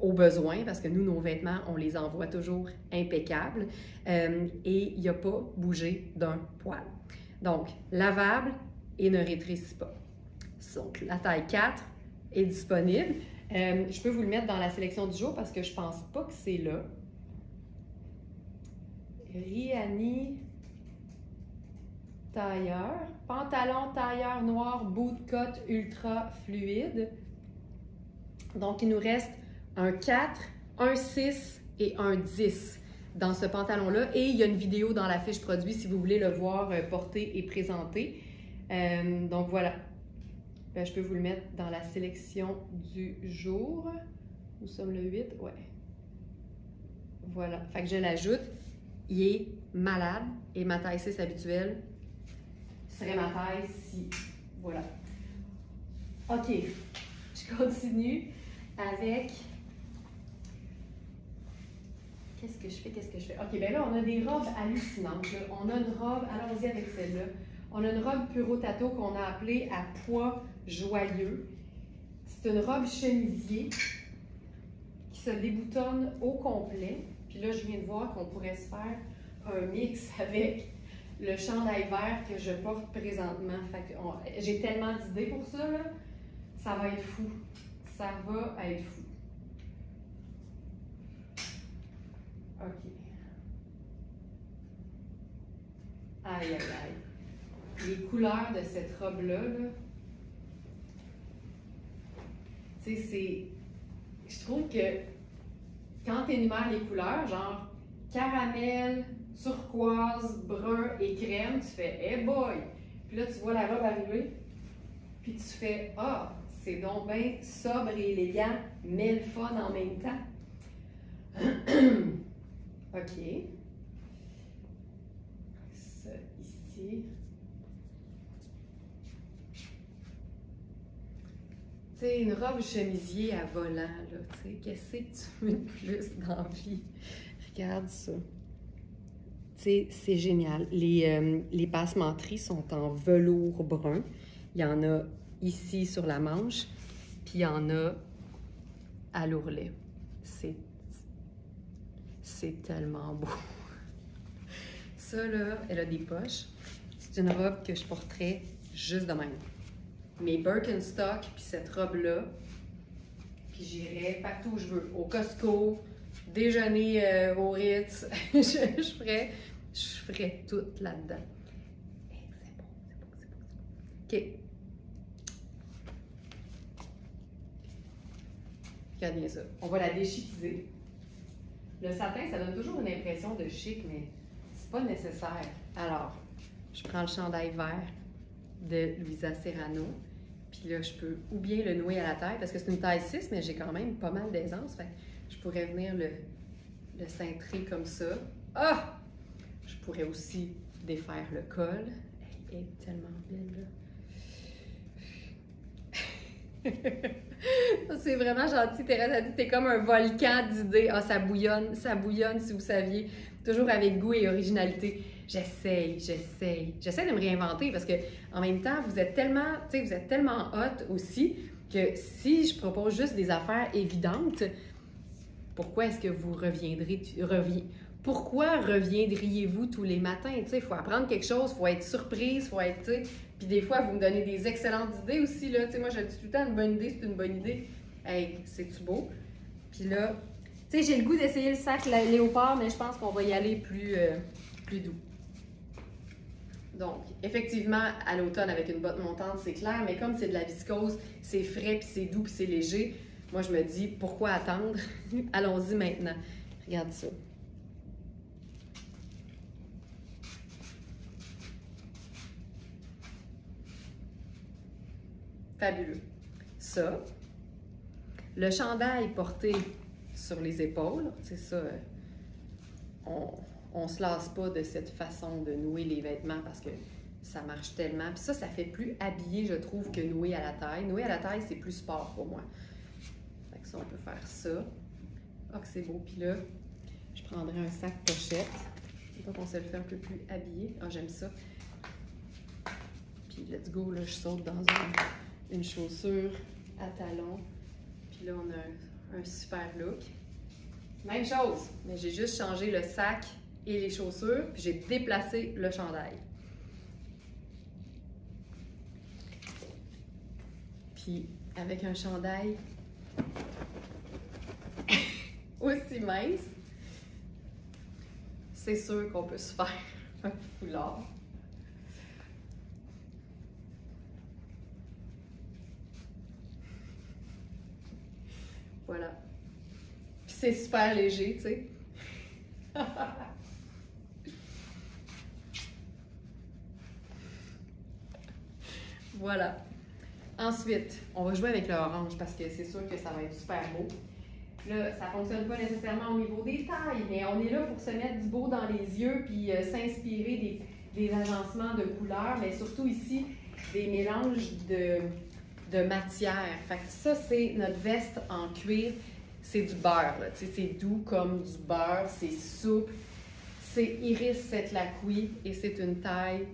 au besoin parce que nous, nos vêtements, on les envoie toujours impeccables et il n'a pas bougé d'un poil. Donc, lavable et ne rétrécit pas. Donc, la taille 4 est disponible. Je peux vous le mettre dans la sélection du jour parce que je pense pas que c'est là. Riani tailleur. Pantalon tailleur noir bootcut ultra fluide. Donc, il nous reste un 4, un 6 et un 10 dans ce pantalon-là. Et il y a une vidéo dans la fiche produit si vous voulez le voir porté et présenté. Donc, voilà. Ben, je peux vous le mettre dans la sélection du jour. Nous sommes le 8, ouais. Voilà. Fait que je l'ajoute. Il est malade et ma taille 6 habituelle serait ma taille si. Voilà. OK. Je continue avec. Qu'est-ce que je fais? OK, bien là, on a des robes hallucinantes. Là. On a une robe, allons-y avec celle-là. On a une robe Puro Tato qu'on a appelée à pois joyeux. C'est une robe chemisier qui se déboutonne au complet. Puis là, je viens de voir qu'on pourrait se faire un mix avec le chandail vert que je porte présentement. J'ai tellement d'idées pour ça, là. Ça va être fou. Ça va être fou. OK. Aïe, aïe, aïe. Les couleurs de cette robe-là, là, tu sais, c'est... Je trouve que quand tu énumères les couleurs, genre caramel, turquoise, brun et crème, tu fais « Hey boy! » Puis là, tu vois la robe arriver, puis tu fais « Ah, c'est donc bien sobre et élégant, mais le fun en même temps. » OK. Ça, ici. Tu sais, une robe chemisier à volant, là, tu sais, qu'est-ce que tu veux de plus dans la vie? Regarde ça. Tu sais, c'est génial. Les passementeries sont en velours brun. Il y en a ici sur la manche, puis il y en a à l'ourlet. C'est tellement beau. Ça, là, elle a des poches. C'est une robe que je porterais juste de même. Mes Birkenstock, puis cette robe-là, puis j'irais partout où je veux. Au Costco, déjeuner au Ritz. je ferais tout là-dedans. C'est beau, c'est beau, c'est beau, c'est beau. OK. Regarde bien ça. On va la déchiquiser. Le satin, ça donne toujours une impression de chic, mais c'est pas nécessaire. Alors, je prends le chandail vert de Louisa Serrano. Puis là, je peux ou bien le nouer à la taille, parce que c'est une taille 6, mais j'ai quand même pas mal d'aisance. Fait que je pourrais venir le cintrer comme ça. Ah! Je pourrais aussi défaire le col. Elle est tellement belle, là. C'est vraiment gentil. Thérèse a dit t'es comme un volcan d'idées. Ah, ça bouillonne si vous saviez. Toujours avec goût et originalité. J'essaye de me réinventer parce que en même temps, vous êtes tellement hot aussi que si je propose juste des affaires évidentes, pourquoi est-ce que vous pourquoi reviendriez-vous tous les matins? Tu sais, il faut apprendre quelque chose, il faut être surprise, il faut être, tu sais, puis des fois, vous me donnez des excellentes idées aussi, là, tu sais, moi, je dis tout le temps, une bonne idée, c'est une bonne idée. Hey, c'est-tu beau? Puis là, tu sais, j'ai le goût d'essayer le sac léopard, mais je pense qu'on va y aller plus doux. Donc, effectivement, à l'automne, avec une botte montante, c'est clair, mais comme c'est de la viscose, c'est frais, puis c'est doux, puis c'est léger, moi, je me dis, pourquoi attendre? Allons-y maintenant. Regarde ça. Fabuleux. Ça, le chandail porté sur les épaules, c'est ça, on se lasse pas de cette façon de nouer les vêtements parce que ça marche tellement. Puis ça fait plus habillé, je trouve, que nouer à la taille. Nouer à la taille, c'est plus sport pour moi. Fait que ça, on peut faire ça. Ah, que c'est beau. Puis là, je prendrai un sac pochette. Je sais pas qu'on se le fait un peu plus habillé. Ah, j'aime ça. Puis let's go, là, je saute dans une chaussure à talons. Puis là, on a un super look. Même chose, mais j'ai juste changé le sac et les chaussures, puis j'ai déplacé le chandail. Puis avec un chandail aussi mince, c'est sûr qu'on peut se faire un foulard. Voilà. Puis c'est super léger, tu sais. Voilà. Ensuite, on va jouer avec le orange parce que c'est sûr que ça va être super beau. Là, ça ne fonctionne pas nécessairement au niveau des tailles, mais on est là pour se mettre du beau dans les yeux puis s'inspirer des agencements de couleurs, mais surtout ici, des mélanges de matière. Fait que ça, c'est notre veste en cuir. C'est du beurre, là. Tu sais, c'est doux comme du beurre, c'est souple. C'est Iris Setlacqui et c'est une taille...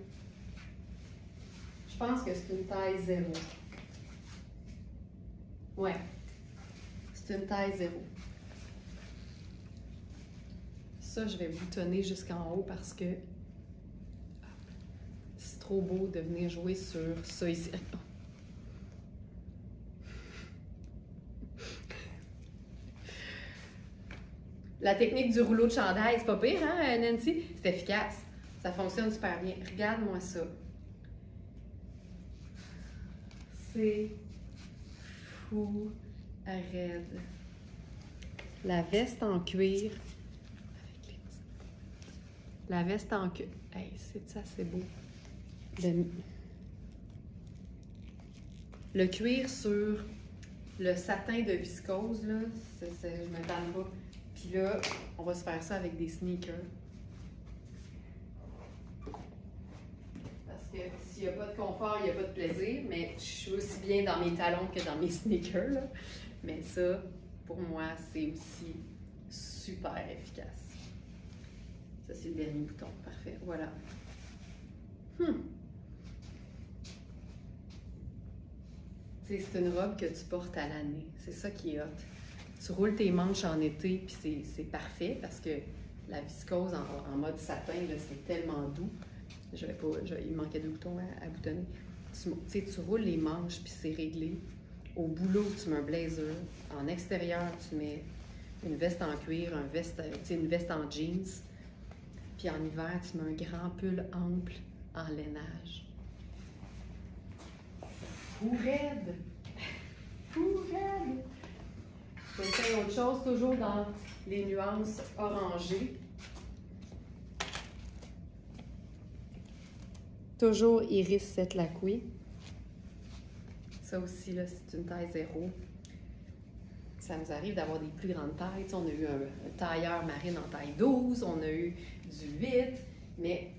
Je pense que c'est une taille 0. Ouais. C'est une taille 0. Ça, je vais boutonner jusqu'en haut parce que c'est trop beau de venir jouer sur ça ici. La technique du rouleau de chandail, c'est pas pire, hein, Nancy? C'est efficace. Ça fonctionne super bien. Regarde-moi ça. C'est fou raide. La veste en cuir. La veste en cuir. Hey, c'est ça, c'est beau. Le cuir sur le satin de viscose, là, je me tanne pas. Puis là, on va se faire ça avec des sneakers. Parce que s'il n'y a pas de confort, il n'y a pas de plaisir. Mais je suis aussi bien dans mes talons que dans mes sneakers, là. Mais ça, pour moi, c'est aussi super efficace. Ça, c'est le dernier bouton. Parfait. Voilà. C'est une robe que tu portes à l'année. C'est ça qui est hot. Tu roules tes manches en été, puis c'est parfait parce que la viscose en mode satin, c'est tellement doux. Il manquait 2 boutons à boutonner. Tu roules les manches, puis c'est réglé. Au boulot, tu mets un blazer. En extérieur, tu mets une veste en cuir, une veste en jeans. Puis en hiver, tu mets un grand pull ample en lainage. Fou raide! Fou raide! Je vais essayer autre chose, toujours dans les nuances orangées. Toujours Iris Setlacqui. Ça aussi, là, c'est une taille 0. Ça nous arrive d'avoir des plus grandes tailles. On a eu un tailleur marine en taille 12, on a eu du 8, mais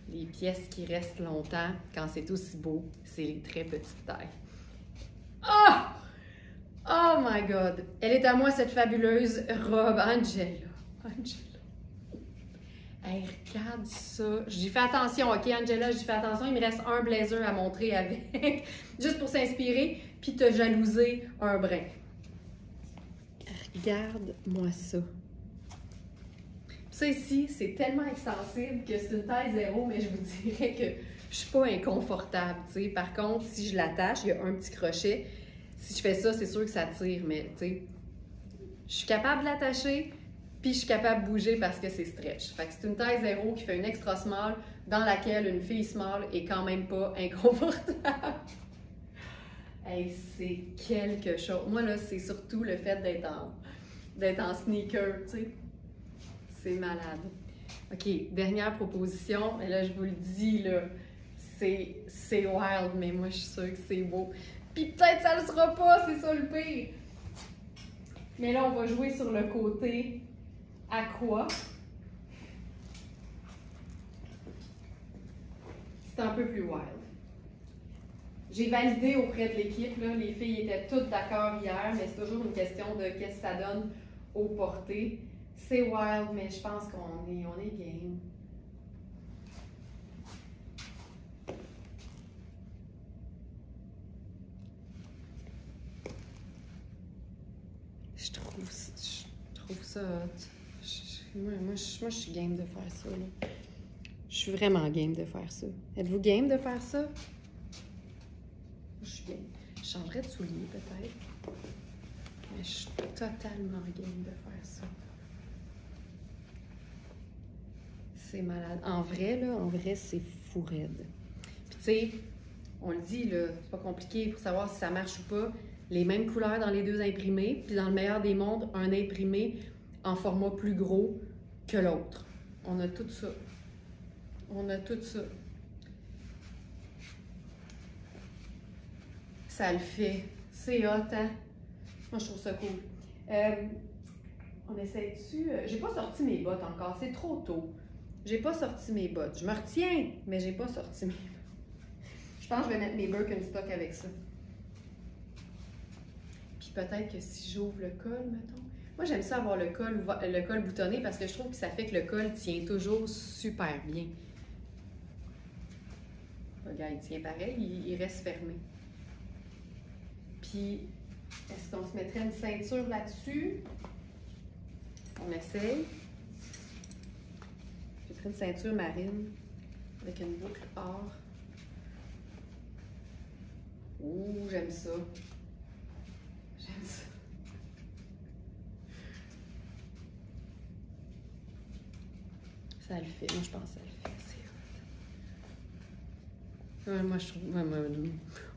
les pièces qui restent longtemps, quand c'est aussi beau, c'est les très petites tailles. Ah! Oh my God! Elle est à moi, cette fabuleuse robe. Angela. Hey, regarde ça. J'y fais attention, OK, Angela? J'y fais attention. Il me reste un blazer à montrer avec, juste pour s'inspirer. puis te jalouser un brin. Regarde-moi ça. Ça ici, c'est tellement extensible que c'est une taille 0, mais je vous dirais que je suis pas inconfortable, tu sais. Par contre, si je l'attache, il y a un petit crochet. Si je fais ça, c'est sûr que ça tire, mais tu sais, je suis capable de l'attacher, puis je suis capable de bouger parce que c'est stretch. Fait que c'est une taille 0 qui fait une extra small dans laquelle une fille small est quand même pas inconfortable. Hey, c'est quelque chose. Moi, là, c'est surtout le fait d'être en sneaker, tu sais. C'est malade. OK, dernière proposition. Et là, je vous le dis, là, c'est wild, mais moi, je suis sûre que c'est beau. Puis peut-être ça le sera pas, c'est ça le pire. Mais là, on va jouer sur le côté aqua. C'est un peu plus wild. J'ai validé auprès de l'équipe, là, les filles étaient toutes d'accord hier, mais c'est toujours une question de qu'est-ce que ça donne au portées. C'est wild, mais je pense qu'on est game. Je trouve ça hot. Moi, je suis game de faire ça, là. Je suis vraiment game de faire ça. Êtes-vous game de faire ça? Je suis game. Je changerais de souliers, peut-être. Mais je suis totalement game de faire ça. C'est malade. En vrai, c'est fou raide. Puis tu sais, on le dit, là, c'est pas compliqué pour savoir si ça marche ou pas. Les mêmes couleurs dans les deux imprimés, puis dans le meilleur des mondes, un imprimé en format plus gros que l'autre. On a tout ça. On a tout ça. Ça le fait. C'est hot, hein? Moi, je trouve ça cool. On essaie dessus. J'ai pas sorti mes bottes encore. C'est trop tôt. J'ai pas sorti mes bottes. Je me retiens, mais j'ai pas sorti mes bottes. Je pense que je vais mettre mes Birkenstock avec ça. Puis peut-être que si j'ouvre le col, mettons. Moi, j'aime ça avoir le col boutonné parce que je trouve que ça fait que le col tient toujours super bien. Regarde, il tient pareil, il reste fermé. Puis, est-ce qu'on se mettrait une ceinture là-dessus? On essaye. Je mettrais une ceinture marine avec une boucle or. Ouh, j'aime ça. J'aime ça. Ça le fait. Moi, je pense que ça le fait. C'est hot. Moi, je trouve...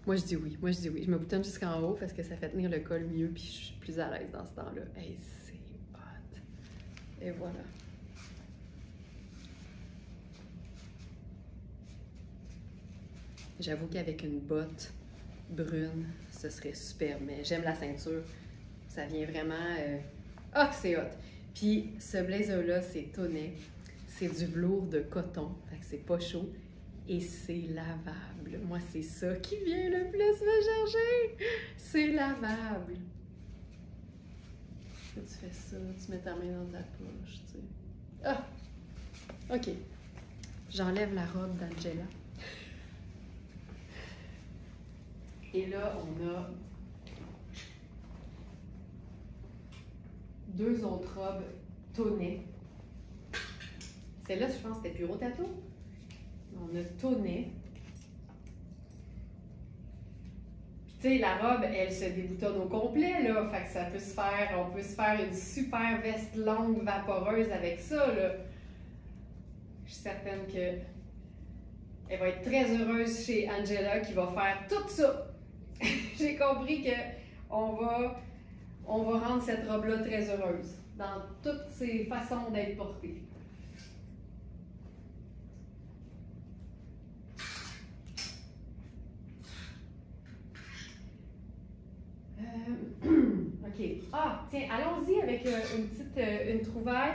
Moi, je dis oui. Moi, je dis oui. Je me boutonne jusqu'en haut parce que ça fait tenir le col mieux puis je suis plus à l'aise dans ce temps-là. Hey, c'est hot. Et voilà. J'avoue qu'avec une botte brune, ce serait super. Mais j'aime la ceinture. Ça vient vraiment... Ah, que c'est hot! Puis, ce blazer-là, c'est tonnet. C'est du velours de coton. Fait que c'est pas chaud. Et c'est lavable. Moi, c'est ça qui vient le plus me chercher. C'est lavable. Tu fais ça, tu mets ta main dans ta poche, tu sais. Ah! OK. J'enlève la robe d'Angela. Et là, on a deux autres robes tonnet. Celle-là, je pense que c'était Puro Tattoo. On a tonnet. Puis tu sais, la robe, elle se déboutonne au complet, là. Fait que ça peut se faire, on peut se faire une super veste longue, vaporeuse avec ça, là. Je suis certaine que elle va être très heureuse chez Angela qui va faire tout ça. J'ai compris que on va rendre cette robe-là très heureuse dans toutes ses façons d'être portée. OK. Ah, tiens, allons-y avec une trouvaille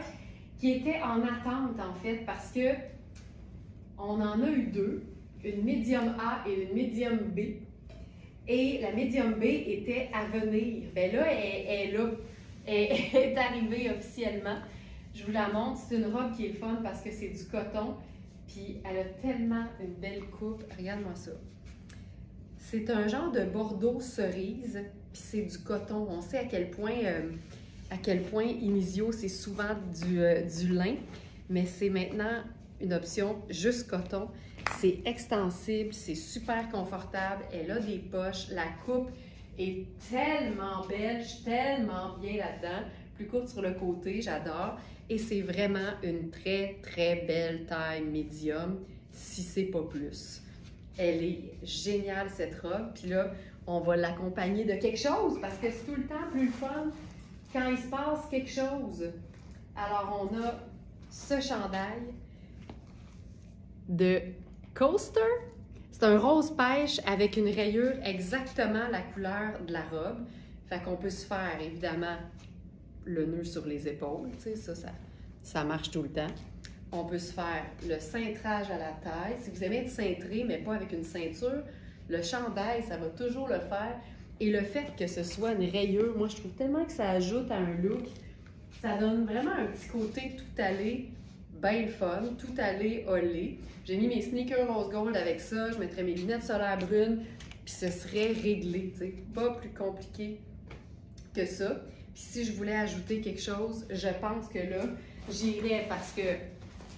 qui était en attente, en fait, parce que on en a eu deux, une médium A et une médium B. Et la médium B était à venir. Bien là, elle est arrivée officiellement. Je vous la montre. C'est une robe qui est fun parce que c'est du coton. Puis elle a tellement une belle coupe. Regarde-moi ça. C'est un genre de bordeaux cerise, puis c'est du coton. On sait à quel point Inizio, c'est souvent du lin, mais c'est maintenant une option juste coton. C'est extensible, c'est super confortable, elle a des poches, la coupe est tellement belle, je suis tellement bien là-dedans. Plus courte sur le côté, j'adore. Et c'est vraiment une très, très belle taille médium, si c'est pas plus. Elle est géniale, cette robe. Puis là, on va l'accompagner de quelque chose, parce que c'est tout le temps plus fun quand il se passe quelque chose. Alors, on a ce chandail de Coaster. C'est un rose pêche avec une rayure exactement la couleur de la robe. Fait qu'on peut se faire, évidemment, le nœud sur les épaules. Tu sais, ça marche tout le temps. On peut se faire le cintrage à la taille. Si vous aimez être cintré, mais pas avec une ceinture, le chandail, ça va toujours le faire. Et le fait que ce soit une rayure, moi, je trouve tellement que ça ajoute à un look. Ça donne vraiment un petit côté tout allé, bien fun, tout allé, olé. J'ai mis mes sneakers rose gold avec ça, je mettrais mes lunettes solaires brunes, puis ce serait réglé, tu sais, pas plus compliqué que ça. Puis si je voulais ajouter quelque chose, je pense que là, j'irais parce que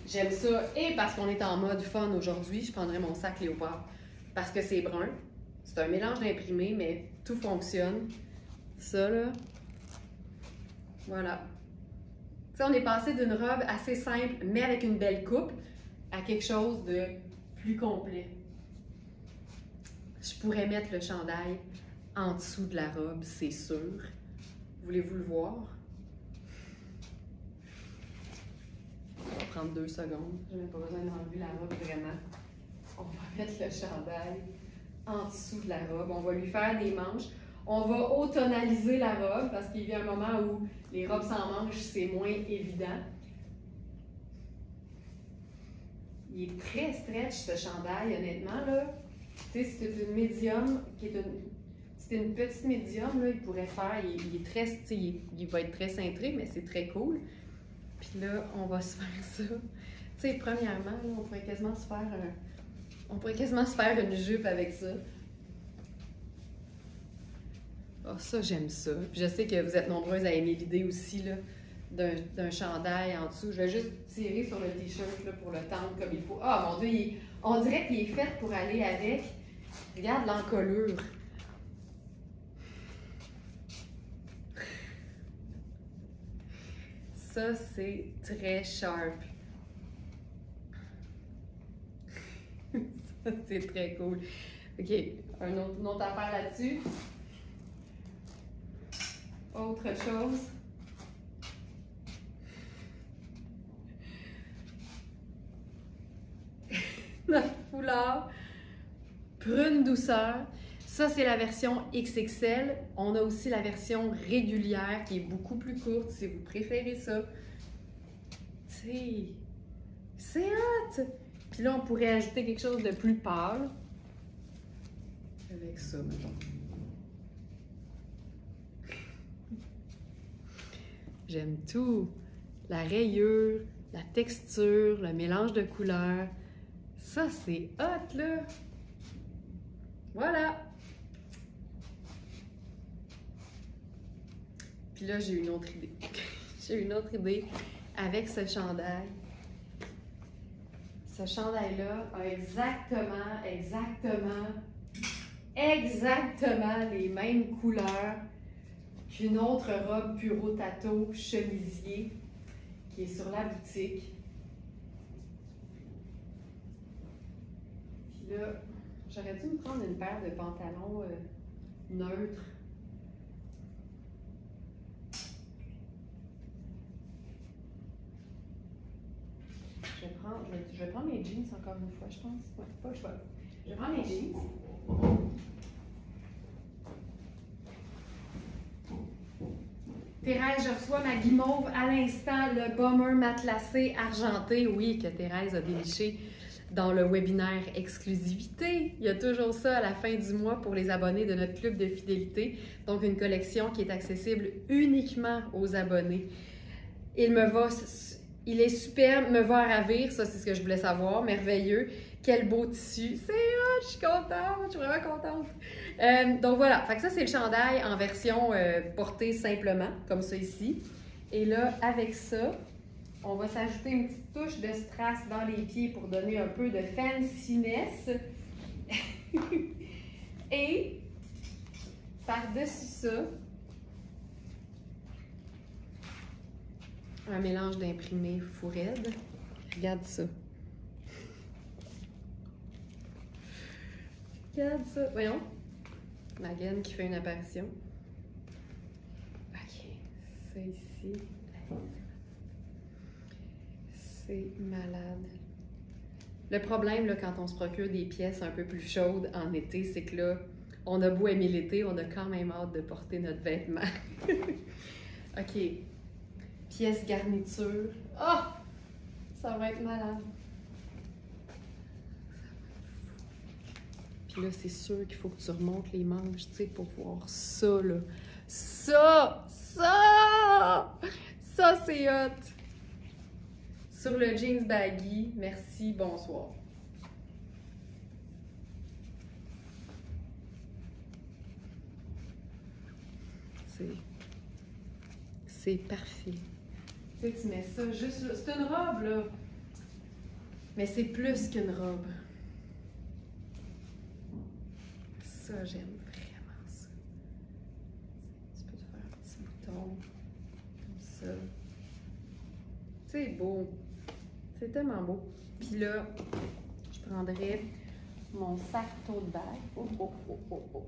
j'aime ça et parce qu'on est en mode fun aujourd'hui, je prendrais mon sac léopard parce que c'est brun. C'est un mélange d'imprimé, mais tout fonctionne. Ça, là, voilà. Tu sais, on est passé d'une robe assez simple, mais avec une belle coupe, à quelque chose de plus complet. Je pourrais mettre le chandail en dessous de la robe, c'est sûr. Voulez-vous le voir? On va prendre 2 secondes. Je n'ai pas besoin d'enlever la robe vraiment. On va mettre le chandail en dessous de la robe. On va lui faire des manches. On va automnaliser la robe parce qu'il y a un moment où les robes sans manches, c'est moins évident. Il est très stretch, ce chandail, honnêtement, là. Tu sais, si c'est une médium, c'est une petite médium, là, il pourrait faire, il est très, tu sais, il va être très cintré, mais c'est très cool. Puis là, on va se faire ça. Tu sais, premièrement, là, on pourrait quasiment se faire une jupe avec ça. Oh, ça, j'aime ça. Puis je sais que vous êtes nombreuses à aimer l'idée aussi, là, d'un chandail en dessous. Je vais juste tirer sur le t-shirt là, pour le tendre comme il faut. Ah, mon Dieu, on dirait qu'il est fait pour aller avec. Regarde l'encolure. Ça, c'est très sharp. Ça, c'est très cool. OK, une autre affaire là-dessus. Autre chose. Notre foulard. Prune douceur. Ça, c'est la version XXL. On a aussi la version régulière qui est beaucoup plus courte si vous préférez ça. Tu sais, c'est hot! Puis là, on pourrait ajouter quelque chose de plus pâle. Avec ça, mettons. J'aime tout. La rayure, la texture, le mélange de couleurs. Ça, c'est hot, là! Voilà! Puis là, j'ai une autre idée. J'ai une autre idée avec ce chandail. Ce chandail-là a exactement les mêmes couleurs qu'une autre robe Puro Tato chemisier qui est sur la boutique. Puis là, j'aurais dû me prendre une paire de pantalons neutres. Je vais prendre mes jeans encore une fois, je pense. Ouais, pas le choix. Je vais prendre mes jeans. Thérèse, je reçois ma guimauve à l'instant, le bomber matelassé argenté. Oui, que Thérèse a déniché dans le webinaire exclusivité. Il y a toujours ça à la fin du mois pour les abonnés de notre club de fidélité. Donc, une collection qui est accessible uniquement aux abonnés. Il me va Il est superbe, me va à ravir, ça c'est ce que je voulais savoir, merveilleux. Quel beau tissu, c'est hot, je suis contente, je suis vraiment contente. Donc voilà, fait que ça c'est le chandail en version portée simplement, comme ça ici. Et là, avec ça, on va s'ajouter une petite touche de strass dans les pieds pour donner un peu de fanciness. Et par-dessus ça, un mélange d'imprimé fou raide. Regarde ça. Regarde ça. Voyons. Ma gaine qui fait une apparition. OK. Ça ici. C'est malade. Le problème, là, quand on se procure des pièces un peu plus chaudes en été, c'est que là, on a beau aimer l'été, on a quand même hâte de porter notre vêtement. OK. Pièce garniture. Oh! Ça va être malade. Puis là, c'est sûr qu'il faut que tu remontes les manches, tu sais, pour voir ça, là. Ça! Ça! Ça, c'est hot! Sur le jeans baggy, merci, bonsoir. C'est parfait. Tu sais, tu mets ça juste là. C'est une robe, là. Mais c'est plus qu'une robe. Ça, j'aime vraiment ça. Tu peux te faire un petit bouton. Comme ça. C'est beau. C'est tellement beau. Puis là, je prendrais mon sac tote bag. Oh, oh, oh, oh, oh.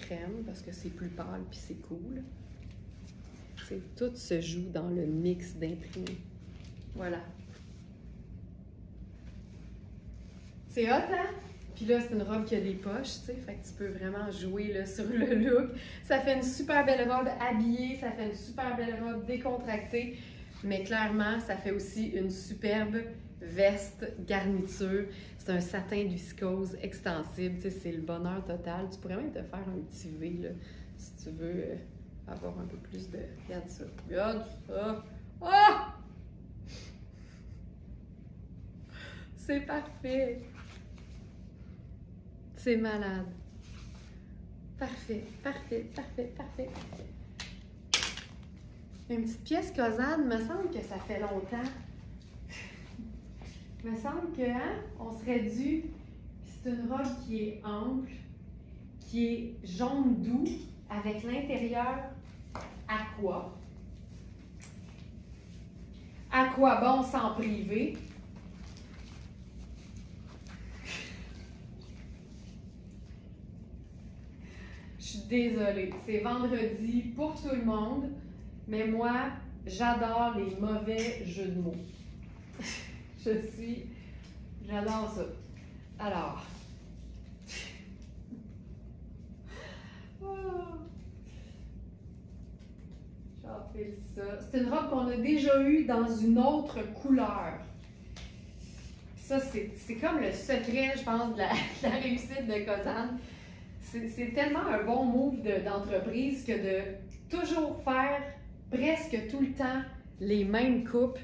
Crème, parce que c'est plus pâle puis c'est cool. Tout se joue dans le mix d'imprimés. Voilà. C'est hot, hein? Puis là, c'est une robe qui a des poches, tu sais, fait que tu peux vraiment jouer là, sur le look. Ça fait une super belle robe habillée, ça fait une super belle robe décontractée, mais clairement, ça fait aussi une superbe veste garniture. C'est un satin de viscose extensible, tu sais, c'est le bonheur total. Tu pourrais même te faire un petit V, là, si tu veux avoir un peu plus de... Regarde ça. Regarde ça. Oh! C'est parfait. C'est malade. Parfait, parfait, parfait, parfait. Une petite pièce Cosane, me semble que ça fait longtemps. Me semble que, hein, on serait dû. C'est une robe qui est ample, qui est jaune doux, avec l'intérieur aqua. À quoi bon s'en priver? Je suis désolée, c'est vendredi pour tout le monde, mais moi, j'adore les mauvais jeux de mots. J'adore ça. Alors, j'enfile ça. C'est une robe qu'on a déjà eue dans une autre couleur. Ça, c'est comme le secret, je pense, de la réussite de Cosane. C'est tellement un bon move d'entreprise que de toujours faire presque tout le temps les mêmes coupes,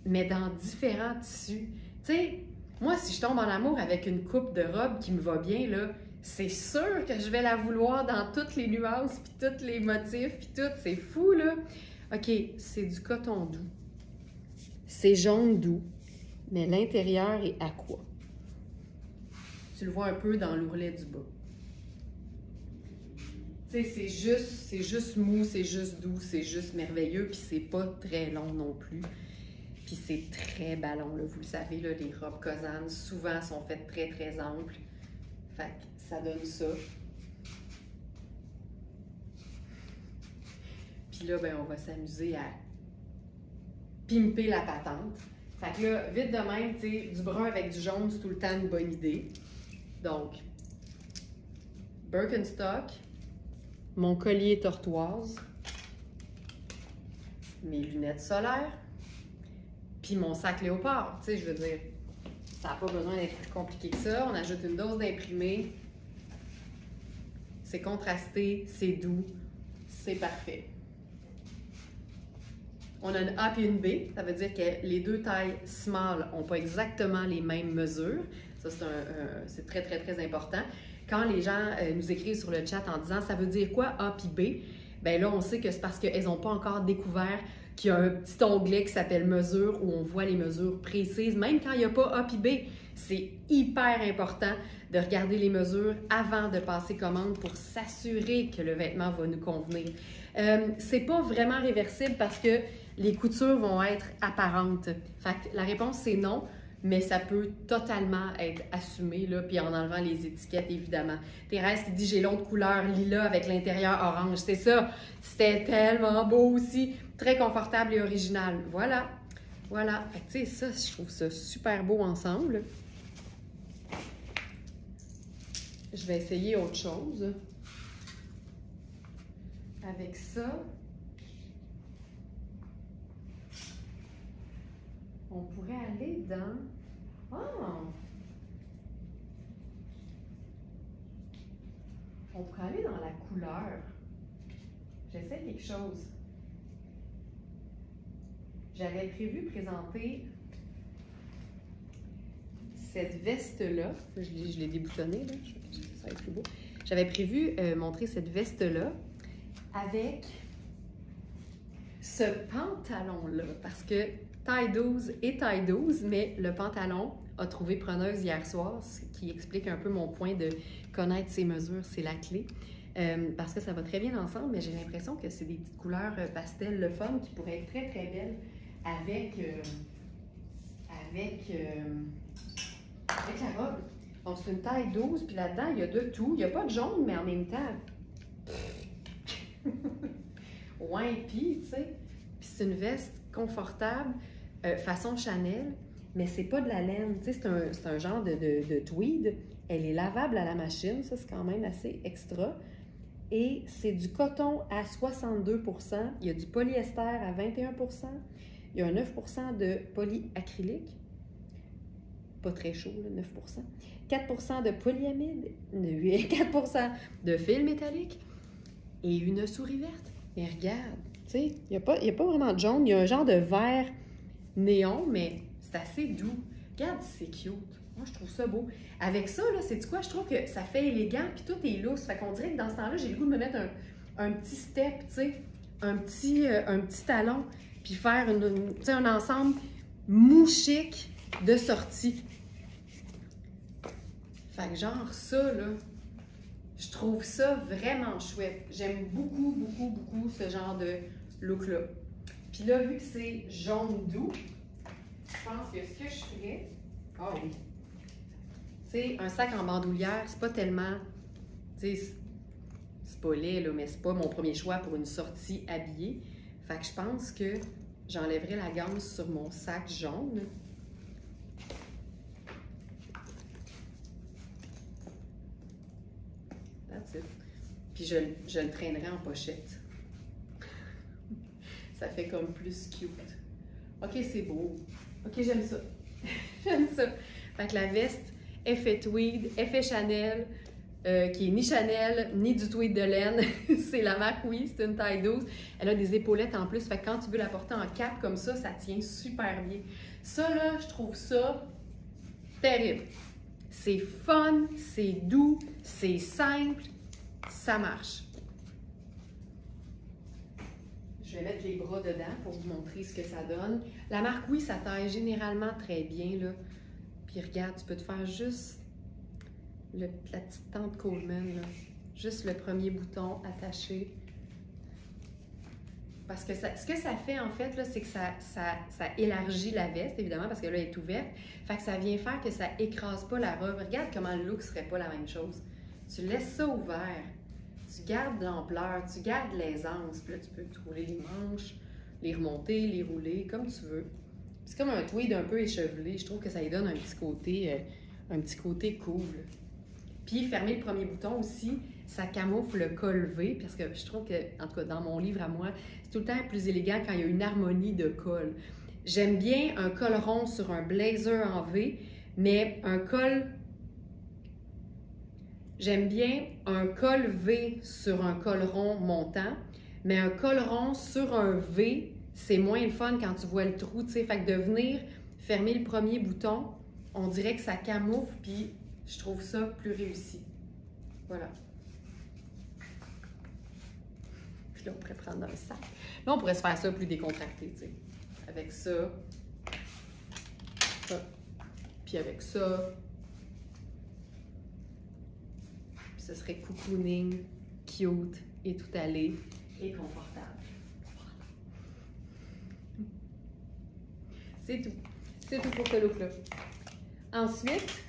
mais dans différents tissus. Tu sais, moi, si je tombe en amour avec une coupe de robe qui me va bien, là, c'est sûr que je vais la vouloir dans toutes les nuances, puis tous les motifs, puis tout. C'est fou, là. OK, c'est du coton doux. C'est jaune doux, mais l'intérieur est aqua. Tu le vois un peu dans l'ourlet du bas. Tu sais, c'est juste mou, c'est juste doux, c'est juste merveilleux, puis c'est pas très long non plus. Puis c'est très ballon, là, vous le savez, là, les robes Cosane, souvent, sont faites très, très amples. Fait que ça donne ça. Puis là, ben, on va s'amuser à pimper la patente. Fait que là, vite de même, tu sais, du brun avec du jaune, c'est tout le temps une bonne idée. Donc, Birkenstock, mon collier tortoise, mes lunettes solaires, puis mon sac léopard. Tu sais, je veux dire, ça n'a pas besoin d'être plus compliqué que ça. On ajoute une dose d'imprimé. C'est contrasté, c'est doux, c'est parfait. On a une A et une B, ça veut dire que les deux tailles small n'ont pas exactement les mêmes mesures. Ça, c'est très, très, très important. Quand les gens nous écrivent sur le chat en disant « ça veut dire quoi A puis B », bien là, on sait que c'est parce qu'elles n'ont pas encore découvert qu'il y a un petit onglet qui s'appelle « mesures » où on voit les mesures précises, même quand il n'y a pas A puis B. C'est hyper important de regarder les mesures avant de passer commande pour s'assurer que le vêtement va nous convenir. C'est pas vraiment réversible parce que les coutures vont être apparentes. Fait que la réponse, c'est non, mais ça peut totalement être assumé, là, puis en enlevant les étiquettes, évidemment. Thérèse qui dit « j'ai l'autre couleur lilas avec l'intérieur orange ». C'est ça, c'était tellement beau aussi, très confortable et original. Voilà, voilà. Fait que tu sais, ça, je trouve ça super beau ensemble. Je vais essayer autre chose. Avec ça, on pourrait aller dans... Oh! On pourrait aller dans la couleur. J'essaie quelque chose. J'avais prévu présenter cette veste-là. Je l'ai déboutonnée, là. Ça va être plus beau. J'avais prévu montrer cette veste-là avec ce pantalon-là, parce que taille 12 et taille 12, mais le pantalon a trouvé preneuse hier soir, ce qui explique un peu mon point de connaître ses mesures, c'est la clé, parce que ça va très bien ensemble, mais j'ai l'impression que c'est des petites couleurs pastel, le fun, qui pourraient être très très belles avec la robe. Donc c'est une taille 12, puis là-dedans, il y a de tout. Il n'y a pas de jaune, mais en même temps... ouais, puis, tu sais, puis c'est une veste confortable, façon Chanel, mais c'est pas de la laine, tu sais, c'est un genre de tweed. Elle est lavable à la machine, ça c'est quand même assez extra. Et c'est du coton à 62 %, il y a du polyester à 21 %, il y a un 9 % de polyacrylique, pas très chaud, là, 9 %, 4 % de polyamide, 4 % de fil métallique et une souris verte. Et regarde, tu sais, il n'y a pas vraiment de jaune, il y a un genre de vert néon, mais c'est assez doux. Regarde, c'est cute. Moi, je trouve ça beau. Avec ça, là, sais-tu quoi? Je trouve que ça fait élégant, puis tout est lousse. Fait qu'on dirait que dans ce temps-là, j'ai le goût de me mettre un petit step, tu sais, un petit talon, puis faire un ensemble mou chic de sortie. Fait que genre ça, là, je trouve ça vraiment chouette. J'aime beaucoup, beaucoup, beaucoup ce genre de look-là. Puis là, vu que c'est jaune doux, je pense que ce que je ferais... Ah oui! Tu sais, un sac en bandoulière, c'est pas tellement... Tu sais, c'est pas laid, là, mais c'est pas mon premier choix pour une sortie habillée. Fait que je pense que j'enlèverai la gamme sur mon sac jaune. That's it. Puis je le traînerai en pochette. Ça fait comme plus cute. OK, c'est beau. OK, j'aime ça. J'aime ça. Fait que la veste, effet tweed, effet Chanel, qui est ni Chanel, ni du tweed de laine. C'est la marque, oui, c'est une taille 12. Elle a des épaulettes en plus. Fait que quand tu veux la porter en cap comme ça tient super bien. Ça, là, je trouve ça terrible. C'est fun, c'est doux, c'est simple, ça marche. Je vais mettre les bras dedans pour vous montrer ce que ça donne. La marque, oui, ça taille généralement très bien, là. Puis regarde, tu peux te faire juste la petite tente Coleman, là. Juste le premier bouton attaché. Parce que ce que ça fait, en fait, c'est que ça élargit la veste, évidemment, parce que là, elle est ouverte. Fait que ça vient faire que ça écrase pas la robe. Regarde comment le look serait pas la même chose. Tu laisses ça ouvert. Tu gardes l'ampleur, tu gardes l'aisance. Puis là, tu peux te rouler les manches, les remonter, les rouler, comme tu veux. C'est comme un tweed un peu échevelé. Je trouve que ça lui donne un petit côté cool. Puis, fermer le premier bouton aussi, ça camoufle le col V, parce que je trouve que, en tout cas, dans mon livre à moi, c'est tout le temps plus élégant quand il y a une harmonie de col. J'aime bien un col rond sur un blazer en V, mais un col... J'aime bien un col V sur un col rond montant, mais un col rond sur un V c'est moins le fun quand tu vois le trou, tu sais. Fait que de venir fermer le premier bouton, on dirait que ça camoufle, puis je trouve ça plus réussi. Voilà. Puis là, on pourrait prendre un sac. Là, on pourrait se faire ça plus décontracté, tu sais. Avec ça. Ça. Puis avec ça. Puis ce serait cocooning, cute et tout allé et confortable. C'est tout. C'est tout pour ce look-là. Ensuite,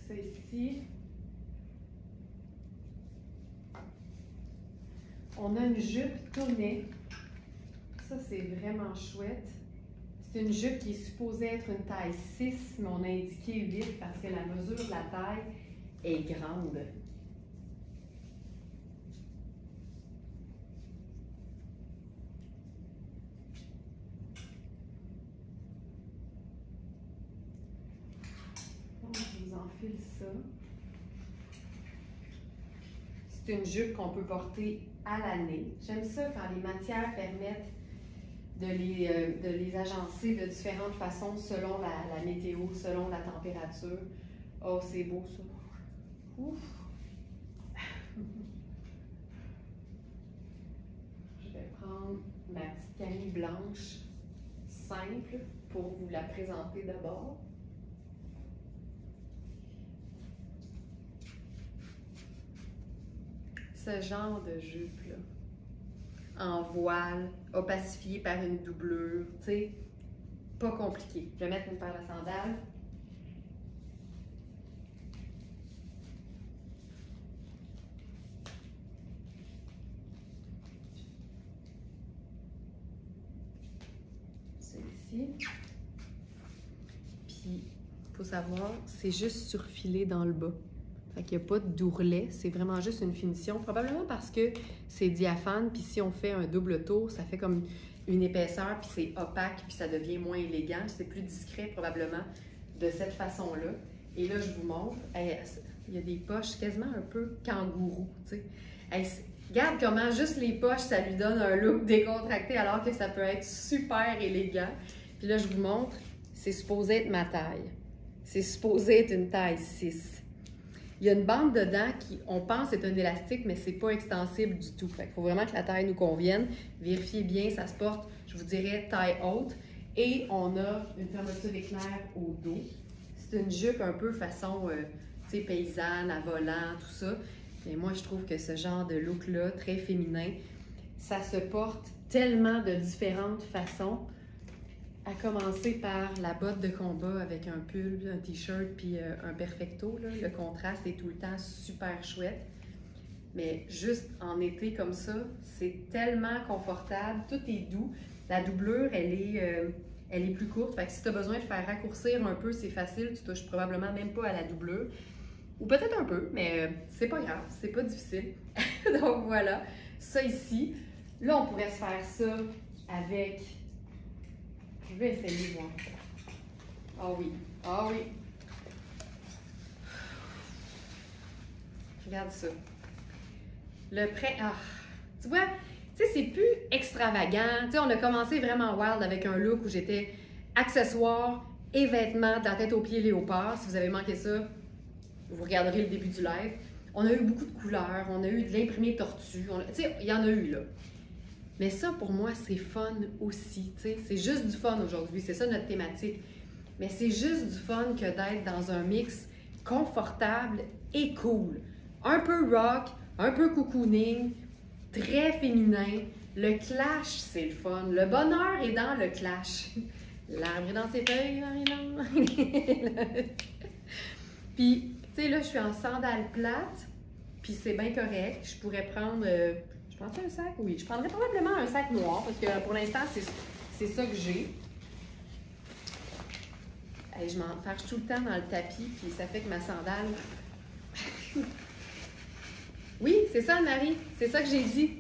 celle-ci, on a une jupe tournée. Ça, c'est vraiment chouette. C'est une jupe qui est supposée être une taille 6, mais on a indiqué 8 parce que la mesure de la taille est grande. Donc, je vous enfile ça. C'est une jupe qu'on peut porter à l'année. J'aime ça quand les matières permettent de les agencer de différentes façons selon la météo, selon la température. Oh, c'est beau ça. Ouf! Je vais prendre ma petite camille blanche simple pour vous la présenter d'abord. Ce genre de jupe-là, en voile, opacifiée par une doublure, tu sais, pas compliqué. Je vais mettre une paire de sandales. Celle-ci. Puis, il faut savoir, c'est juste surfilé dans le bas. Fait qu'il n'y a pas d'ourlet, c'est vraiment juste une finition. Probablement parce que c'est diaphane, puis si on fait un double tour, ça fait comme une épaisseur, puis c'est opaque, puis ça devient moins élégant. C'est plus discret probablement de cette façon-là. Et là, je vous montre, il y a des poches quasiment un peu kangourou, tu sais. Regarde comment juste les poches, ça lui donne un look décontracté, alors que ça peut être super élégant. Puis là, je vous montre, c'est supposé être ma taille. C'est supposé être une taille 6. Il y a une bande dedans qui, on pense, est un élastique, mais c'est pas extensible du tout. Fait qu'il faut vraiment que la taille nous convienne. Vérifiez bien, ça se porte, je vous dirais, taille haute. Et on a une fermeture éclair au dos. C'est une jupe un peu façon, tu sais, paysanne, à volant, tout ça. Et moi, je trouve que ce genre de look-là, très féminin, ça se porte tellement de différentes façons. À commencer par la botte de combat avec un pull, un t-shirt puis un perfecto. Là. Le contraste est tout le temps super chouette. Mais juste en été comme ça, c'est tellement confortable. Tout est doux. La doublure, elle est plus courte. Fait que si tu as besoin de faire raccourcir un peu, c'est facile. Tu touches probablement même pas à la doublure. Ou peut-être un peu, mais c'est pas grave. C'est pas difficile. Donc voilà. Ça ici. Là, on pourrait se faire ça avec... Je vais essayer, moi. Ah oui, ah oui. Regarde ça. Le prêt, ah, tu vois, tu sais, c'est plus extravagant. Tu sais, on a commencé vraiment wild avec un look où j'étais accessoires et vêtements de la tête aux pieds léopard. Si vous avez manqué ça, vous regarderez le début du live. On a eu beaucoup de couleurs, on a eu de l'imprimé tortue. Tu sais, il y en a eu, là. Mais ça, pour moi, c'est fun aussi, tu sais. C'est juste du fun aujourd'hui, c'est ça notre thématique. Mais c'est juste du fun que d'être dans un mix confortable et cool. Un peu rock, un peu cocooning, très féminin. Le clash, c'est le fun. Le bonheur est dans le clash. L'arbre est dans ses feuilles, Puis, tu sais, là, je suis en sandales plates, puis c'est bien correct. Je pourrais prendre... Je prends un sac? Oui. Je prendrais probablement un sac noir parce que pour l'instant, c'est ça que j'ai. Je m'enfarge tout le temps dans le tapis puis ça fait que ma sandale... Oui, c'est ça, Marie. C'est ça que j'ai dit.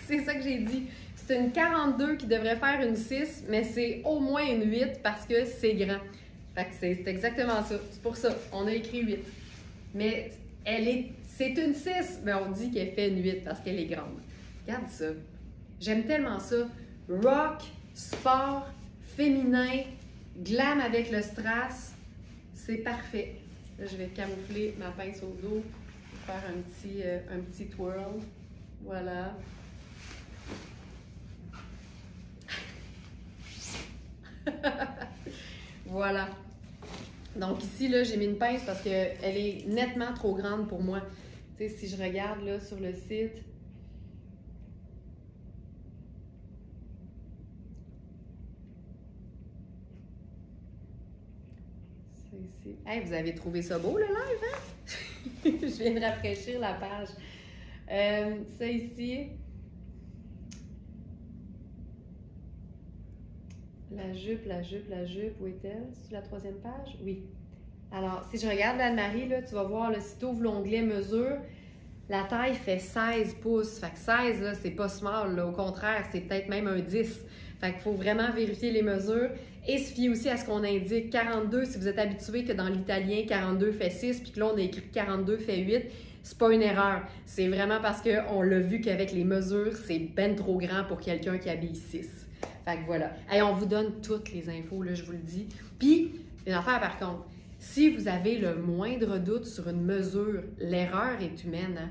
C'est ça que j'ai dit. C'est une 42 qui devrait faire une 6, mais c'est au moins une 8 parce que c'est grand. Fait que c'est exactement ça. C'est pour ça. On a écrit 8. Mais c'est une 6, mais on dit qu'elle fait une 8 parce qu'elle est grande. Regarde ça. J'aime tellement ça. Rock, sport, féminin, glam avec le strass. C'est parfait. Là, je vais camoufler ma pince au dos pour faire un petit twirl. Voilà. Voilà. Donc ici, là, j'ai mis une pince parce qu'elle est nettement trop grande pour moi. Tu sais, si je regarde là sur le site, c'est ici. Hey, vous avez trouvé ça beau le live, hein? Je viens de rafraîchir la page. Ça ici. La jupe, où est-elle? C'est la 3e page? Oui. Alors, si je regarde l'Anne-Marie, là, tu vas voir, là, si tu ouvres l'onglet mesure, la taille fait 16 pouces. Fait que 16, là, c'est pas small, là. Au contraire, c'est peut-être même un 10. Fait qu'il faut vraiment vérifier les mesures et se fier aussi à ce qu'on indique. 42, si vous êtes habitué que dans l'italien, 42 fait 6, puis que là, on a écrit 42 fait 8, c'est pas une erreur. C'est vraiment parce qu'on l'a vu qu'avec les mesures, c'est ben trop grand pour quelqu'un qui habille 6. Fait que voilà. Hey, on vous donne toutes les infos, là, je vous le dis. Puis, une affaire par contre, si vous avez le moindre doute sur une mesure, l'erreur est humaine, hein?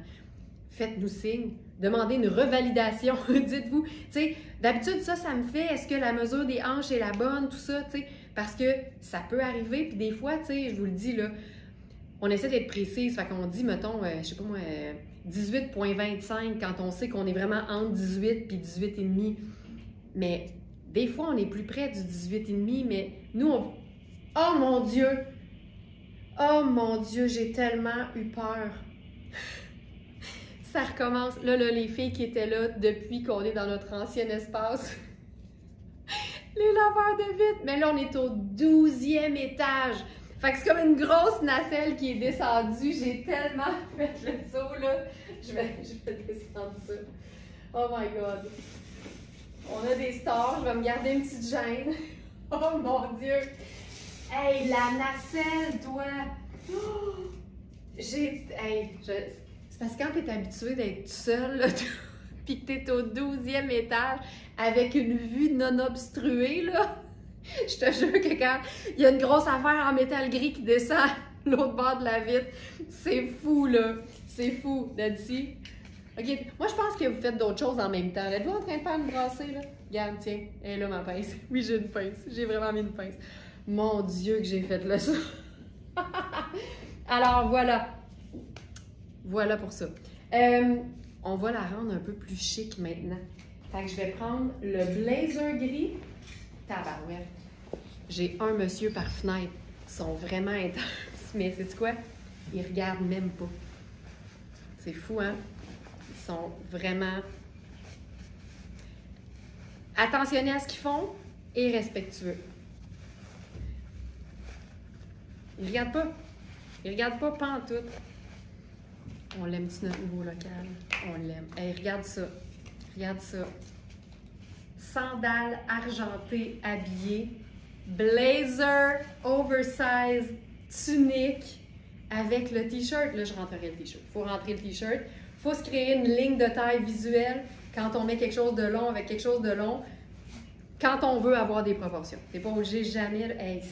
Faites-nous signe. Demandez une revalidation. Dites-vous, tu sais, d'habitude, ça me fait, est-ce que la mesure des hanches est la bonne, tout ça, tu sais, parce que ça peut arriver, puis des fois, tu sais, je vous le dis, là, on essaie d'être précise, fait qu'on dit, mettons, je sais pas moi, 18,25 quand on sait qu'on est vraiment entre 18 puis 18,5. Mais des fois, on est plus près du 18,5, mais nous, on... Oh mon Dieu! Oh mon Dieu, j'ai tellement eu peur. Ça recommence. Là, les filles qui étaient là depuis qu'on est dans notre ancien espace, les laveurs de vitres. Mais là, on est au 12e étage. Fait que c'est comme une grosse nacelle qui est descendue. J'ai tellement fait le saut, là. Je vais descendre ça. Oh my God. On a des stars. Je vais me garder une petite gêne. Oh mon Dieu. Hey, la nacelle, toi! Oh, c'est parce que quand tu es habitué d'être tout seul, là, puis que tu es au 12e étage avec une vue non obstruée, là, je te jure que quand il y a une grosse affaire en métal gris qui descend à l'autre bord de la vitre, c'est fou, là. C'est fou, Nancy. OK, moi, je pense que vous faites d'autres choses en même temps. Êtes-vous en train de faire une brassée, là? Regarde, tiens, elle est là, ma pince. Oui, j'ai une pince. J'ai vraiment mis une pince. Mon Dieu que j'ai fait le saut. Alors, voilà. Voilà pour ça. On va la rendre un peu plus chic maintenant. Fait que je vais prendre le blazer gris. Tabarouette. J'ai un monsieur par fenêtre. Ils sont vraiment intenses. Mais sais-tu quoi? Ils regardent même pas. C'est fou, hein? Ils sont vraiment attentionnés à ce qu'ils font et respectueux. Ils regardent pas. Ils regardent pas pantoute. On l'aime-tu notre nouveau local? On l'aime. Hey, regarde ça. Regarde ça. Sandales argentées habillées. Blazer, oversize, tunique avec le t-shirt. Là, je rentrerai le t-shirt. Il faut rentrer le t-shirt. Il faut se créer une ligne de taille visuelle quand on met quelque chose de long avec quelque chose de long. Quand on veut avoir des proportions. T'es pas obligé jamais... Hey,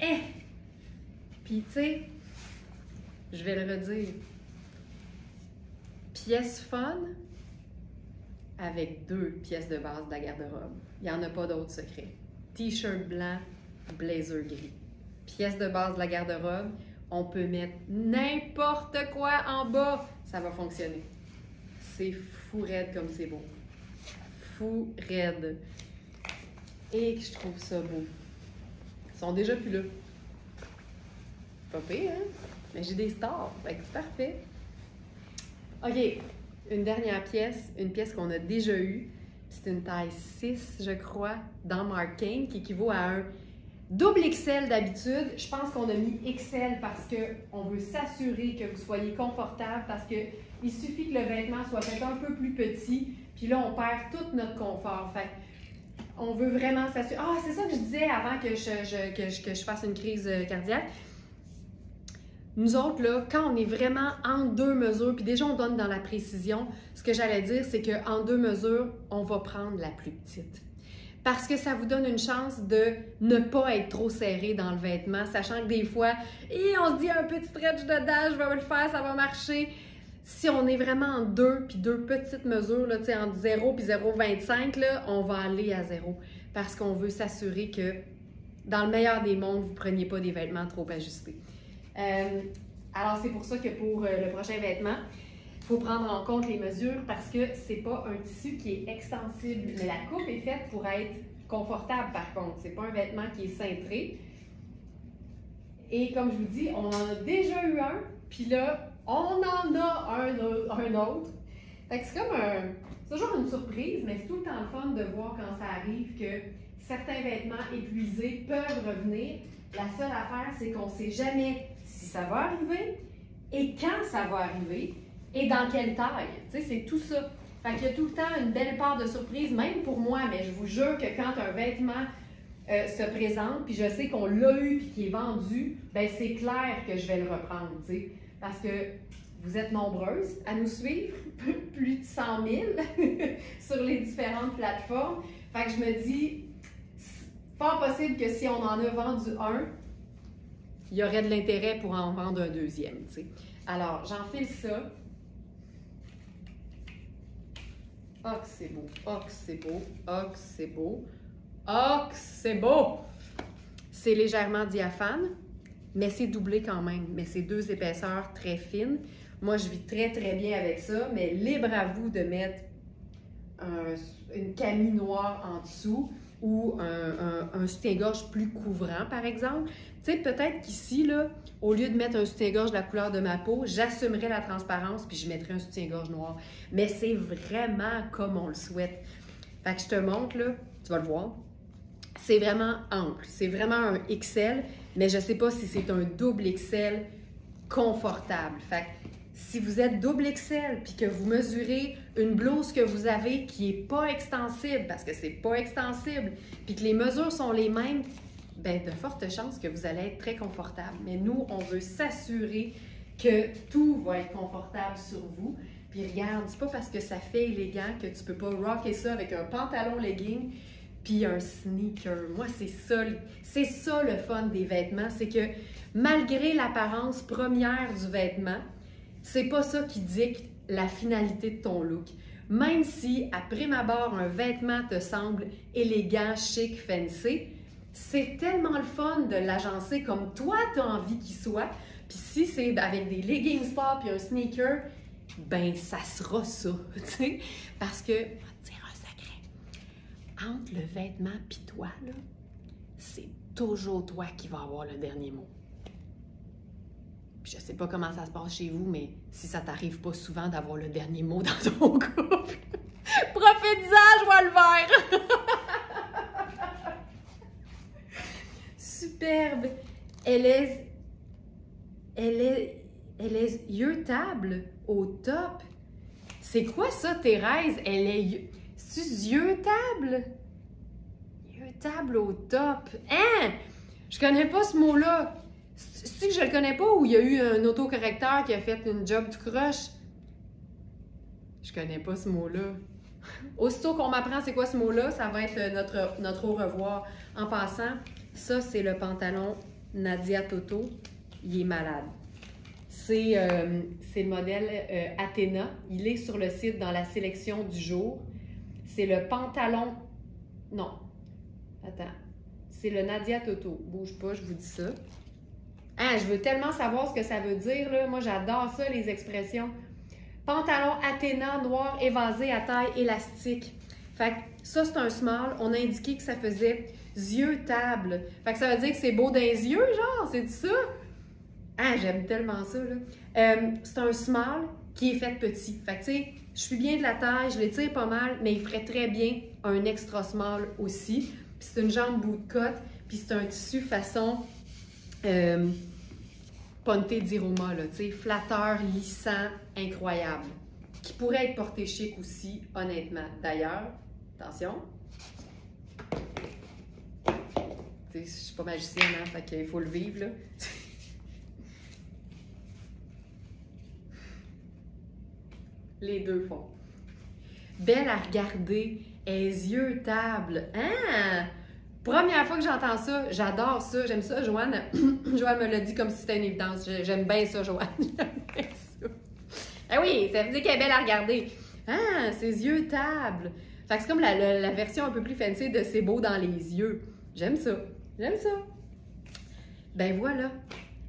eh! Puis, tu sais, je vais le redire. Pièce fun avec 2 pièces de base de la garde-robe. Il n'y en a pas d'autre secret. T-shirt blanc, blazer gris. Pièce de base de la garde-robe. On peut mettre n'importe quoi en bas. Ça va fonctionner. C'est fou raide comme c'est beau. Fou raide. Et je trouve ça beau. Ils sont déjà plus là. Pas pire, hein? Mais j'ai des stars. Fait que c'est parfait. OK. Une dernière pièce. Une pièce qu'on a déjà eue. C'est une taille 6, je crois, dans Mark Kane, qui équivaut à un double XL d'habitude. Je pense qu'on a mis XL parce qu'on veut s'assurer que vous soyez confortable, parce qu'il suffit que le vêtement soit fait un peu plus petit, puis là, on perd tout notre confort. Fait on veut vraiment s'assurer. Ah, c'est ça que je disais avant que je fasse une crise cardiaque. nous autres, là, quand on est vraiment en deux mesures, puis déjà on donne dans la précision, ce que j'allais dire, c'est qu'en deux mesures, on va prendre la plus petite. Parce que ça vous donne une chance de ne pas être trop serré dans le vêtement, sachant que des fois, on se dit un petit stretch dedans, je vais le faire, ça va marcher. Si on est vraiment en deux, puis deux petites mesures, là, entre 0 puis 0,25, là, on va aller à 0. Parce qu'on veut s'assurer que, dans le meilleur des mondes, vous ne preniez pas des vêtements trop ajustés. Alors, c'est pour ça que pour le prochain vêtement, il faut prendre en compte les mesures parce que c'est pas un tissu qui est extensible. Mais la coupe est faite pour être confortable, par contre. C'est pas un vêtement qui est cintré. Et comme je vous dis, on en a déjà eu un, puis là, on en a un autre. Fait que c'est comme c'est toujours une surprise, mais c'est tout le temps le fun de voir quand ça arrive que certains vêtements épuisés peuvent revenir. La seule affaire, c'est qu'on ne sait jamais si ça va arriver et quand ça va arriver et dans quelle taille. Tu sais, c'est tout ça. Fait qu'il y a tout le temps une belle part de surprise, même pour moi, mais je vous jure que quand un vêtement se présente, puis je sais qu'on l'a eu puis qu'il est vendu, ben c'est clair que je vais le reprendre, tu sais, parce que vous êtes nombreuses à nous suivre, plus de 100 000 sur les différentes plateformes. Fait que je me dis, fort possible que si on en a vendu un, il y aurait de l'intérêt pour en vendre un deuxième, tu sais. Alors, j'enfile ça. Oh, que c'est beau, oh, que c'est beau, oh, que c'est beau, oh, que c'est beau! C'est légèrement diaphane, mais c'est doublé quand même. Mais c'est deux épaisseurs très fines. Moi, je vis très, très bien avec ça, mais libre à vous de mettre une camie noire en dessous ou un soutien-gorge plus couvrant, par exemple. Tu sais, peut-être qu'ici, là, au lieu de mettre un soutien-gorge de la couleur de ma peau, j'assumerais la transparence puis je mettrais un soutien-gorge noir. Mais c'est vraiment comme on le souhaite. Fait que je te montre, là, tu vas le voir. C'est vraiment ample. C'est vraiment un XL, mais je ne sais pas si c'est un double XL confortable. Fait que si vous êtes double XL puis que vous mesurez une blouse que vous avez qui n'est pas extensible, parce que c'est pas extensible, puis que les mesures sont les mêmes, bien, de fortes chances que vous allez être très confortable. Mais nous, on veut s'assurer que tout va être confortable sur vous. Puis regarde, c'est pas parce que ça fait élégant que tu peux pas rocker ça avec un pantalon legging puis un sneaker. Moi, c'est ça le fun des vêtements, c'est que malgré l'apparence première du vêtement, c'est pas ça qui dicte la finalité de ton look. Même si, à prime abord, un vêtement te semble élégant, chic, fancy, c'est tellement le fun de l'agencer comme toi, tu as envie qu'il soit. Puis si c'est avec des leggings sport puis un sneaker, ben ça sera ça, tu sais. Parce que, on va te dire un secret, entre le vêtement puis toi, là, c'est toujours toi qui vas avoir le dernier mot. Puis je sais pas comment ça se passe chez vous, mais si ça t'arrive pas souvent d'avoir le dernier mot dans ton couple, profite-en, je vois le verre! Superbe! Elle est yeux-table au top. C'est quoi ça, Thérèse? C'est-tu yeux-table? Yeux-table au top. Hein? Je connais pas ce mot-là. C'est que je le connais pas ou il y a eu un autocorrecteur qui a fait une job du croche? Je connais pas ce mot-là. Aussitôt qu'on m'apprend c'est quoi ce mot-là, ça va être notre au revoir. En passant, ça c'est le pantalon Nadia Toto. Il est malade. C'est le modèle Athéna. Il est sur le site dans la sélection du jour. C'est le pantalon... Non. Attends. C'est le Nadia Toto. Bouge pas, je vous dis ça. Ah, je veux tellement savoir ce que ça veut dire, là. Moi, j'adore ça, les expressions. Pantalon Athéna noir évasé à taille élastique. Fait que ça, c'est un small. On a indiqué que ça faisait yeux-table. Fait que ça veut dire que c'est beau dans les yeux, genre, c'est ça? Ah, j'aime tellement ça, là. C'est un small qui est fait petit. Fait que, tu sais, je suis bien de la taille, je l'étire pas mal, mais il ferait très bien un extra small aussi. Puis c'est une jambe bout de cotte, puis c'est un tissu façon... Ponte di Roma, là, tu sais, flatteur, lissant, incroyable. Qui pourrait être porté chic aussi, honnêtement. D'ailleurs, attention. Tu sais, je suis pas magicienne, hein, fait qu'il faut le vivre, là. Les deux font. Belle à regarder, les yeux table. Hein? Première fois que j'entends ça, j'adore ça, j'aime ça. Joanne, Joanne me l'a dit comme si c'était une évidence. J'aime bien ça, Joanne. J'aime bien ça. Ah oui, ça veut dire qu'elle est belle à regarder. Ah, ses yeux table. Fait que c'est comme la version un peu plus fancy de c'est beau dans les yeux. J'aime ça. J'aime ça. Ben voilà.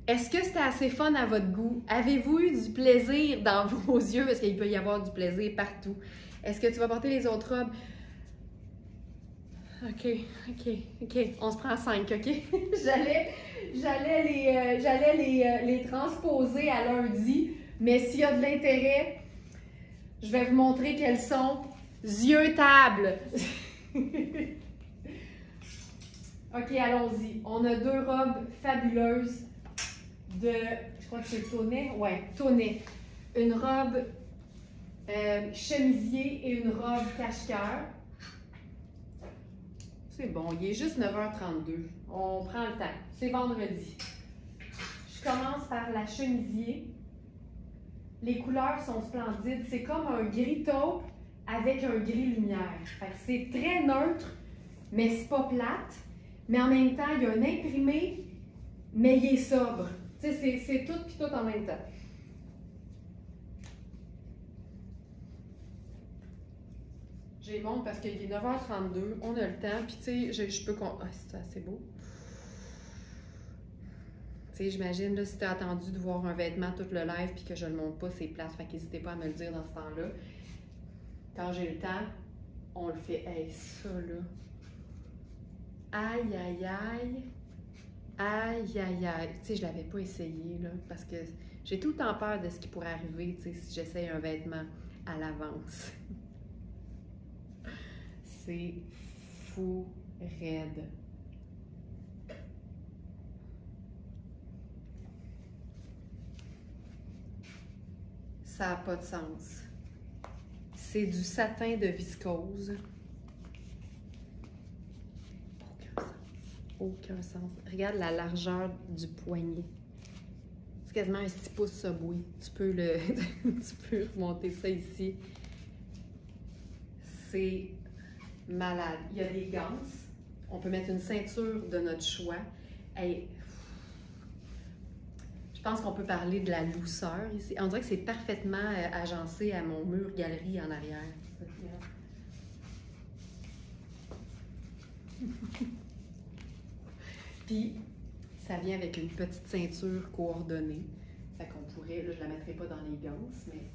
Est-ce que c'était assez fun à votre goût? Avez-vous eu du plaisir dans vos yeux? Parce qu'il peut y avoir du plaisir partout. Est-ce que tu vas porter les autres robes? OK. On se prend 5, OK? J'allais les transposer à lundi, mais s'il y a de l'intérêt, je vais vous montrer quelles sont. Yeux table. OK, allons-y. On a deux robes fabuleuses de, je crois que c'est Tonnet. Ouais, Tonnet. Une robe chemisier et une robe cache-cœur. C'est bon, il est juste 9h32. On prend le temps. C'est vendredi. Je commence par la chemisier. Les couleurs sont splendides. C'est comme un gris taupe avec un gris lumière. C'est très neutre, mais c'est pas plate. Mais en même temps, il y a un imprimé, mais il est sobre. Tu sais, c'est tout puis tout en même temps. J'ai montre parce qu'il est 9h32, on a le temps, puis tu sais, je peux... Ah, c'est assez beau. Tu sais, j'imagine, là, si tu as attendu de voir un vêtement tout le live puis que je ne le montre pas, c'est plate, fait qu'hésitez pas à me le dire dans ce temps-là. Quand j'ai le temps, on le fait. Hey, ça, là. Aïe, aïe, aïe. Aïe, aïe, aïe. Tu sais, je l'avais pas essayé, là, parce que j'ai tout le temps peur de ce qui pourrait arriver, tu sais, si j'essaye un vêtement à l'avance. C'est fou raide. Ça n'a pas de sens. C'est du satin de viscose. Aucun sens. Aucun sens. Regarde la largeur du poignet. C'est quasiment un 6 pouces Subway. Tu peux tu peux remonter ça ici. C'est malade. Il y a des gants. On peut mettre une ceinture de notre choix. Hey, je pense qu'on peut parler de la douceur ici. On dirait que c'est parfaitement agencé à mon mur galerie en arrière. Puis, ça vient avec une petite ceinture coordonnée. Fait qu'on pourrait, là, je la mettrai pas dans les gants, mais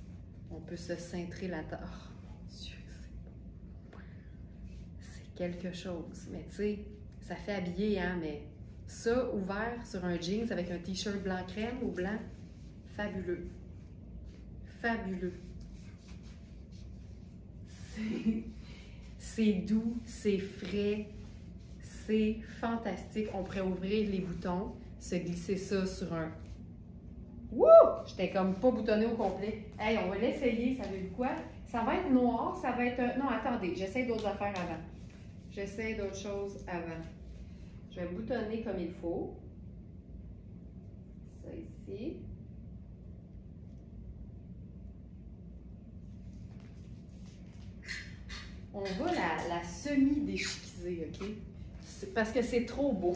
on peut se cintrer la taille. Oh mon Dieu, c'est quelque chose. Mais tu sais, ça fait habiller, hein, mais ça, ouvert sur un jeans avec un t-shirt blanc crème ou blanc, fabuleux. Fabuleux. C'est doux, c'est frais, c'est fantastique. On pourrait ouvrir les boutons, se glisser ça sur un... Wouh! J'étais comme pas boutonnée au complet. Hey, on va l'essayer, ça veut dire quoi? Ça va être noir, ça va être... Non, attendez, j'essaie d'autres affaires avant. J'essaie d'autres choses avant. Je vais boutonner comme il faut. Ça ici. On va la semi-déchiquiser, OK? Parce que c'est trop beau.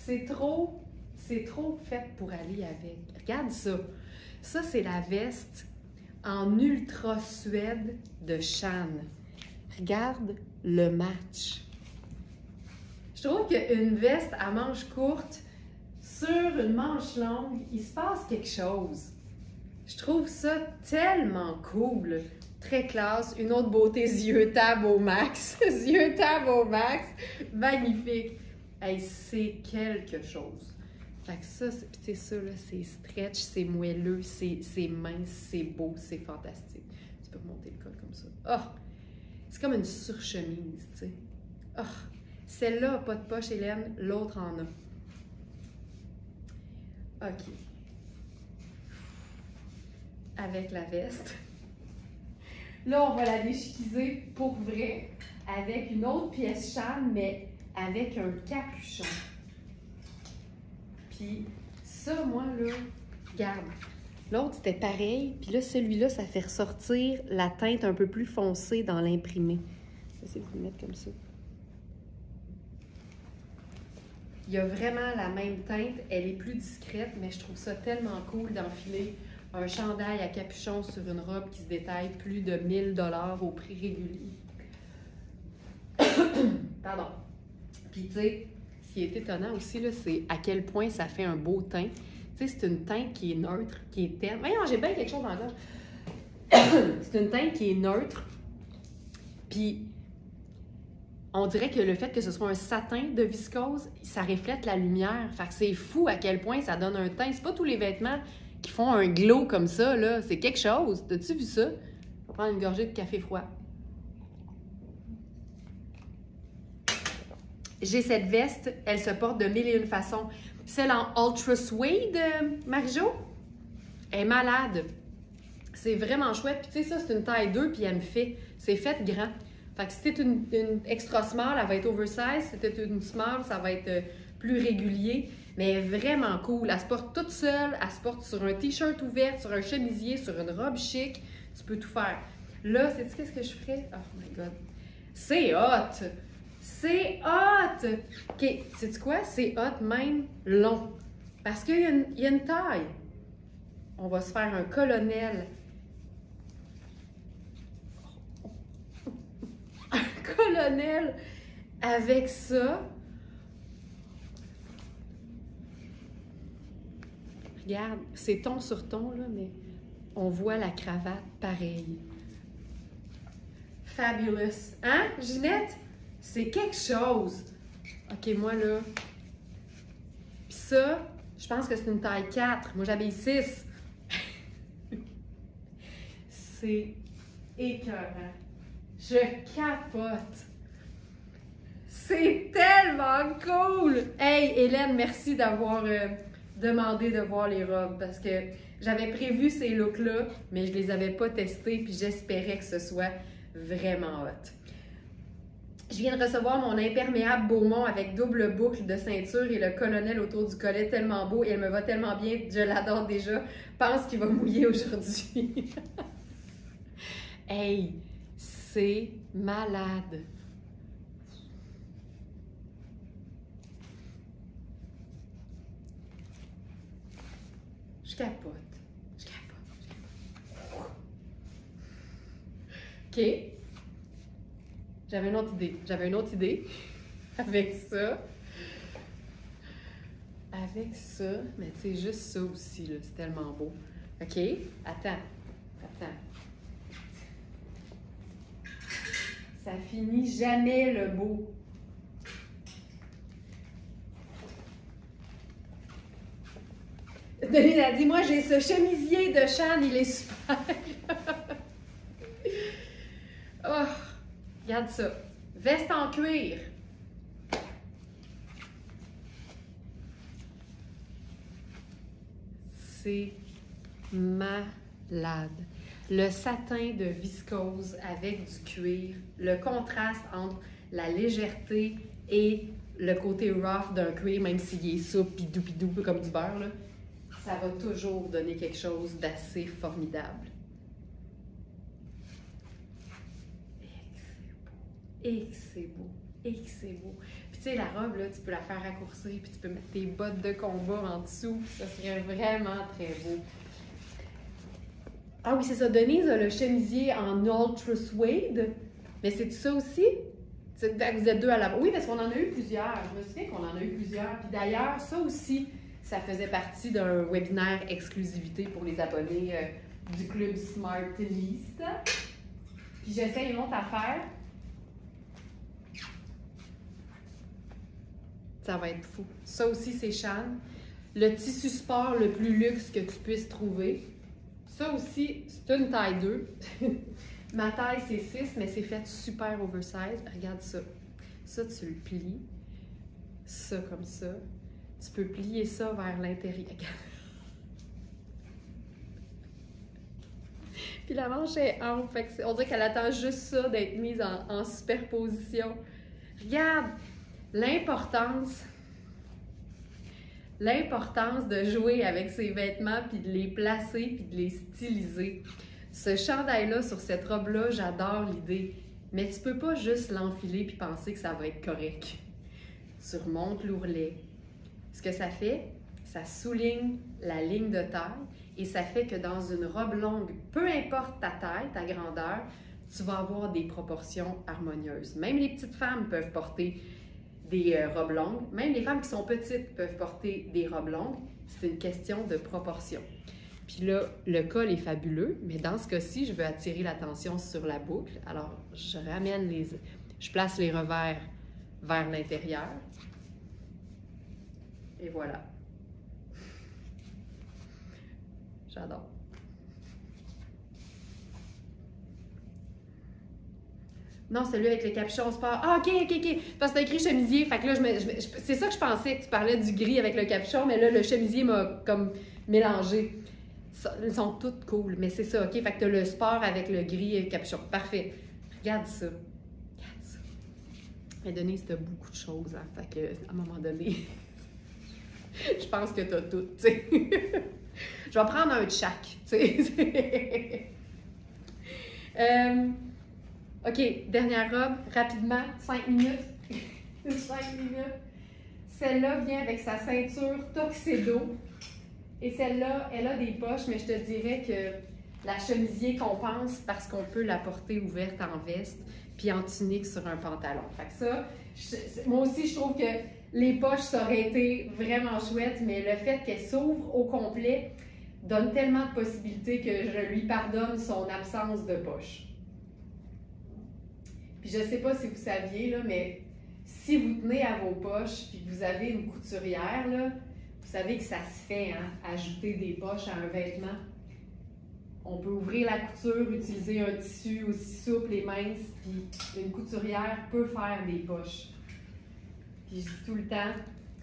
c'est trop fait pour aller avec. Regarde ça. Ça, c'est la veste en ultra suède de Shan. Regarde le match. Je trouve qu'une veste à manches courtes sur une manche longue, il se passe quelque chose. Je trouve ça tellement cool. Très classe. Une autre beauté, yeux table au max. Yeux table au max. Magnifique. Hey, c'est quelque chose. Fait que ça, c'est ça, là, c'est stretch, c'est moelleux, c'est mince, c'est beau, c'est fantastique. Tu peux remonter le col comme ça. Oh! C'est comme une surchemise, tu sais. Oh! Celle-là n'a pas de poche, Hélène, l'autre en a. OK. Avec la veste. Là, on va la déchiquiser pour vrai avec une autre pièce Shan, mais avec un capuchon. Puis ça, moi, là, regarde, L'autre, c'était pareil. Puis là, celui-là, ça fait ressortir la teinte un peu plus foncée dans l'imprimé. Je vais essayer de vous le mettre comme ça. Il y a vraiment la même teinte. Elle est plus discrète, mais je trouve ça tellement cool d'enfiler un chandail à capuchon sur une robe qui se détaille plus de 1000 $ au prix régulier. Pardon. Puis, tu sais, ce qui est étonnant aussi, là, c'est à quel point ça fait un beau teint. Tu sais, c'est une teinte qui est neutre, qui est terne. Voyons, j'ai bien quelque chose dans là. C'est une teinte qui est neutre. Puis, on dirait que le fait que ce soit un satin de viscose, ça reflète la lumière. Fait que c'est fou à quel point ça donne un teint. C'est pas tous les vêtements qui font un glow comme ça, là. C'est quelque chose. T'as-tu vu ça? On va prendre une gorgée de café froid. J'ai cette veste, elle se porte de mille et une façons. Celle en Ultra Suede, Marie-Jo, elle est malade. C'est vraiment chouette. Puis tu sais, ça, c'est une taille 2, puis elle me fait. C'est fait grand. Fait que si c'était une extra small, elle va être oversize. Si c'était une small, ça va être plus régulier. Mais elle est vraiment cool. Elle se porte toute seule. Elle se porte sur un t-shirt ouvert, sur un chemisier, sur une robe chic. Tu peux tout faire. Là, sais-tu qu'est-ce que je ferais? Oh my God. C'est hot! C'est hot! OK, sais-tu quoi? C'est hot même long. Parce qu'il y a une taille. On va se faire un colonel. Un colonel avec ça. Regarde, c'est ton sur ton, là, mais on voit la cravate pareil. Fabulous. Hein, Ginette? C'est quelque chose. OK, moi, là. Puis ça, je pense que c'est une taille 4. Moi, j'habille 6. C'est écœurant. Je capote. C'est tellement cool! Hey, Hélène, merci d'avoir demandé de voir les robes parce que j'avais prévu ces looks-là, mais je les avais pas testés puis j'espérais que ce soit vraiment hot. Je viens de recevoir mon imperméable Beaumont avec double boucle de ceinture et le colonel autour du collet tellement beau et elle me va tellement bien, je l'adore déjà. Pense qu'il va mouiller aujourd'hui. Hey, c'est malade. Je capote. Je capote. OK. J'avais une autre idée. Avec ça. Avec ça. Mais c'est juste ça aussi, là. C'est tellement beau. OK? Attends. Ça finit jamais le beau. Denise a dit, moi j'ai ce chemisier de Chan, il est super. Oh, regarde ça. Veste en cuir. C'est malade. Le satin de viscose avec du cuir, le contraste entre la légèreté et le côté rough d'un cuir, même s'il est souple, pidou, comme du beurre, là, ça va toujours donner quelque chose d'assez formidable. Et que c'est beau. Puis tu sais, la robe, là, tu peux la faire raccourcir, puis tu peux mettre tes bottes de combat en dessous, ça serait vraiment très beau. Ah oui, c'est ça. Denise a le chemisier en Ultra Suede. Mais c'est ça aussi? Vous êtes deux à la... Oui, parce qu'on en a eu plusieurs. Je me souviens qu'on en a eu plusieurs. Puis d'ailleurs, ça aussi, ça faisait partie d'un webinaire exclusivité pour les abonnés du club Smartiste. Puis j'essaie une autre affaire. Ça va être fou. Ça aussi, c'est Chan. Le tissu sport le plus luxe que tu puisses trouver. Ça aussi, c'est une taille 2. Ma taille, c'est 6, mais c'est fait super oversize. Regarde ça. Ça, tu le plies. Ça, comme ça. Tu peux plier ça vers l'intérieur. Puis la manche est ample. On dirait qu'elle attend juste ça d'être mise en superposition. Regarde l'importance l'importance de jouer avec ses vêtements, puis de les placer, puis de les styliser. Ce chandail-là, sur cette robe-là, j'adore l'idée. Mais tu peux pas juste l'enfiler puis penser que ça va être correct. Tu remontes l'ourlet. Ce que ça fait, ça souligne la ligne de taille et ça fait que dans une robe longue, peu importe ta taille, ta grandeur, tu vas avoir des proportions harmonieuses. Même les petites femmes peuvent porter des robes longues. Même les femmes qui sont petites peuvent porter des robes longues. C'est une question de proportion. Puis là, le col est fabuleux, mais dans ce cas-ci, je veux attirer l'attention sur la boucle. Alors, je place les revers vers l'intérieur. Et voilà. J'adore. Non, celui avec le capuchon sport. Ah, OK. Parce que t'as écrit chemisier. Fait que là, c'est ça que je pensais, que tu parlais du gris avec le capuchon, mais là, le chemisier m'a comme mélangé. Ils sont toutes cool, mais c'est ça, OK? Fait que t'as le sport avec le gris et le capuchon. Parfait. Regarde ça. Regarde ça. Mais Denise, t'as beaucoup de choses, hein? Fait que, à un moment donné, je pense que t'as tout, tu sais. Je vais prendre un de chaque, tu sais. OK, dernière robe, rapidement, 5 minutes. 5 minutes. Celle-là vient avec sa ceinture Tuxedo. Et celle-là, elle a des poches, mais je te dirais que la chemisier compense parce qu'on peut la porter ouverte en veste puis en tunique sur un pantalon. Fait que ça, moi aussi, je trouve que les poches, ça aurait été vraiment chouette, mais le fait qu'elle s'ouvre au complet donne tellement de possibilités que je lui pardonne son absence de poche. Puis je sais pas si vous saviez, là, mais si vous tenez à vos poches puis que vous avez une couturière, là, vous savez que ça se fait, hein, ajouter des poches à un vêtement. On peut ouvrir la couture, utiliser un tissu aussi souple et mince, puis une couturière peut faire des poches. Puis je dis tout le temps,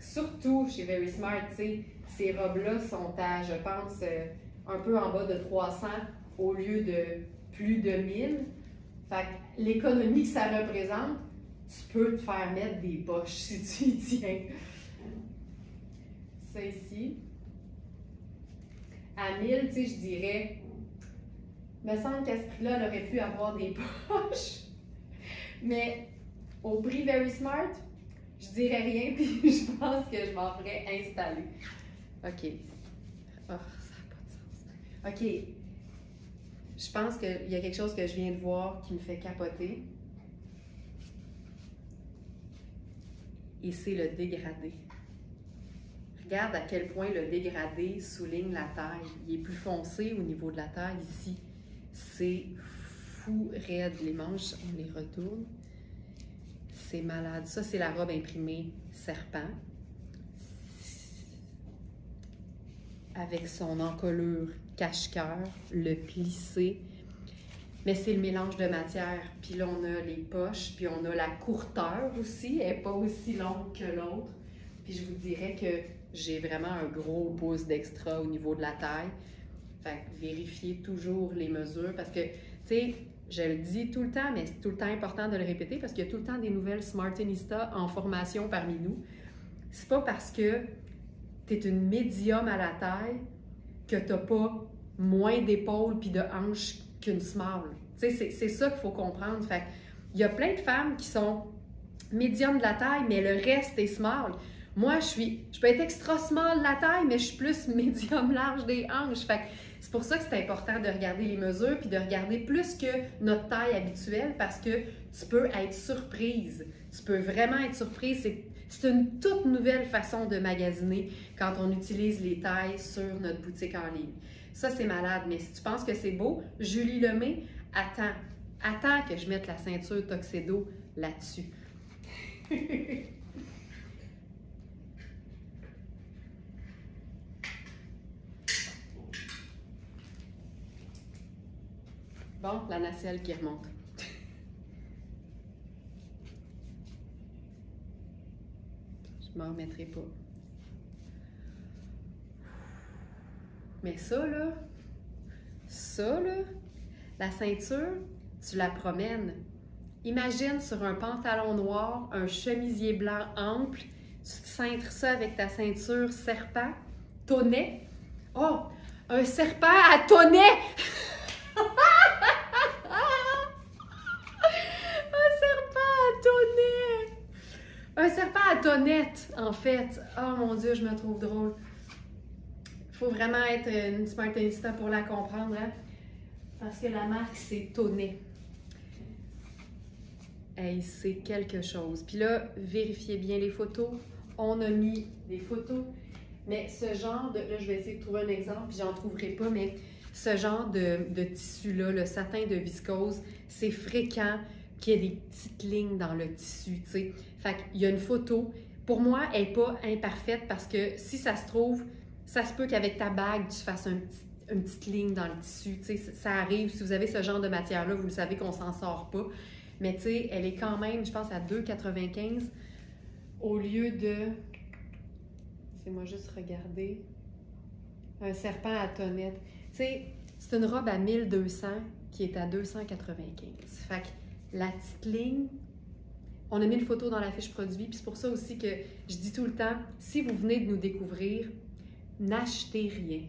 surtout chez Very Smart, tu sais, ces robes-là sont à, je pense, un peu en bas de 300 au lieu de plus de 1000. Fait que l'économie que ça représente, tu peux te faire mettre des poches si tu y tiens. Ça ici. À 1000, tu sais, je dirais, me semble qu'à ce prix-là, elle aurait pu avoir des poches. Mais au prix Very Smart, je dirais rien, puis je pense que je m'en ferais installer. OK. Oh, ça n'a pas de sens. OK. Je pense qu'il y a quelque chose que je viens de voir qui me fait capoter. Et c'est le dégradé. Regarde à quel point le dégradé souligne la taille. Il est plus foncé au niveau de la taille ici. C'est fou raide. Les manches, on les retourne. C'est malade. Ça, c'est la robe imprimée serpent. Avec son encolure cache-cœur, le plissé. Mais c'est le mélange de matière. Puis là, on a les poches, puis on a la courteur aussi. Elle n'est pas aussi longue que l'autre. Puis je vous dirais que j'ai vraiment un gros pouce d'extra au niveau de la taille. Fait que vérifiez toujours les mesures parce que, tu sais, je le dis tout le temps, mais c'est tout le temps important de le répéter parce qu'il y a tout le temps des nouvelles Smartinistas en formation parmi nous. C'est pas parce que tu es une médium à la taille que tu n'as pas moins d'épaules puis de hanches qu'une small. Tu sais, c'est ça qu'il faut comprendre. Fait il y a plein de femmes qui sont médium de la taille, mais le reste est small. Moi, je peux être extra small de la taille, mais je suis plus médium large des hanches. Fait c'est pour ça que c'est important de regarder les mesures puis de regarder plus que notre taille habituelle parce que tu peux être surprise. Tu peux vraiment être surprise. C'est une toute nouvelle façon de magasiner quand on utilise les tailles sur notre boutique en ligne. Ça, c'est malade. Mais si tu penses que c'est beau, Julie Lemay, attends que je mette la ceinture Tuxedo là-dessus. Bon, la nacelle qui remonte. Je m'en remettrai pas. Mais ça, là, la ceinture, tu la promènes. Imagine sur un pantalon noir, un chemisier blanc ample, Tu te cintres ça avec ta ceinture serpent, tonnet. Oh, un serpent à tonnet! Un serpent à tonnette, en fait. Oh mon Dieu, je me trouve drôle. Il faut vraiment être une Smartista pour la comprendre, hein? Parce que la marque, c'est Tonnet. Hey, c'est quelque chose. Puis là, vérifiez bien les photos. On a mis des photos. Mais ce genre de... Là, je vais essayer de trouver un exemple, puis j'en trouverai pas, mais ce genre de tissu-là, le satin de viscose, c'est fréquent qu'il y ait des petites lignes dans le tissu, tu sais. Fait qu'il y a une photo. Pour moi, elle n'est pas imparfaite parce que si ça se trouve, ça se peut qu'avec ta bague, tu fasses une petite ligne dans le tissu, tu sais. Ça arrive. Si vous avez ce genre de matière-là, vous le savez qu'on s'en sort pas. Mais tu sais, elle est quand même, je pense, à 2,95 au lieu de... Laissez-moi juste regarder. Un serpent à tonnette. Tu sais, c'est une robe à 1200 qui est à 295. Fait que la petite ligne, on a mis une photo dans la fiche produit, puis c'est pour ça aussi que je dis tout le temps, si vous venez de nous découvrir, n'achetez rien.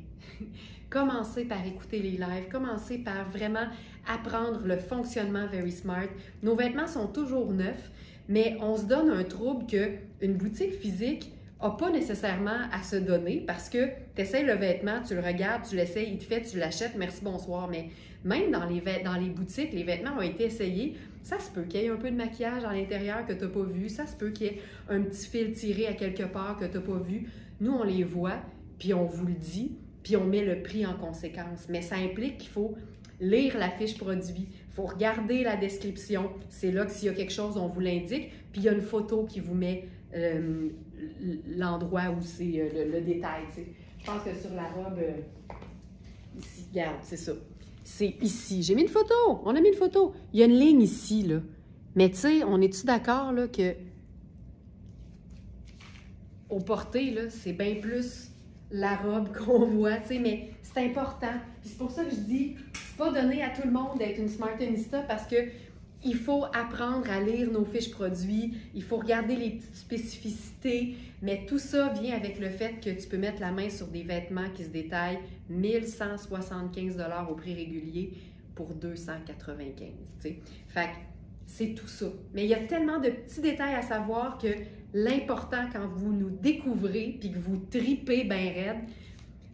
Commencez par écouter les lives, commencez par vraiment apprendre le fonctionnement Very Smart. Nos vêtements sont toujours neufs, mais on se donne un trouble qu'une boutique physique n'a pas nécessairement à se donner parce que tu essaies le vêtement, tu le regardes, tu l'essayes, il te fait, tu l'achètes, merci, bonsoir. Mais même dans les boutiques, les vêtements ont été essayés. Ça se peut qu'il y ait un peu de maquillage à l'intérieur que tu n'as pas vu. Ça se peut qu'il y ait un petit fil tiré à quelque part que tu n'as pas vu. Nous, on les voit, puis on vous le dit, puis on met le prix en conséquence. Mais ça implique qu'il faut lire la fiche produit, il faut regarder la description. C'est là que s'il y a quelque chose, on vous l'indique. Puis il y a une photo qui vous met l'endroit où c'est le détail. T'sais. Je pense que sur la robe, ici, regarde, c'est ça. C'est ici. J'ai mis une photo. On a mis une photo. Il y a une ligne ici, là. Mais tu sais, on est-tu d'accord, là, que au porté, là, c'est bien plus la robe qu'on voit, tu sais, mais c'est important. C'est pour ça que je dis, c'est pas donné à tout le monde d'être une Smartista parce que il faut apprendre à lire nos fiches produits, il faut regarder les petites spécificités, mais tout ça vient avec le fait que tu peux mettre la main sur des vêtements qui se détaillent 1175 $ au prix régulier pour 295, tu sais. Fait que c'est tout ça. Mais il y a tellement de petits détails à savoir que l'important quand vous nous découvrez puis que vous tripez bien raide,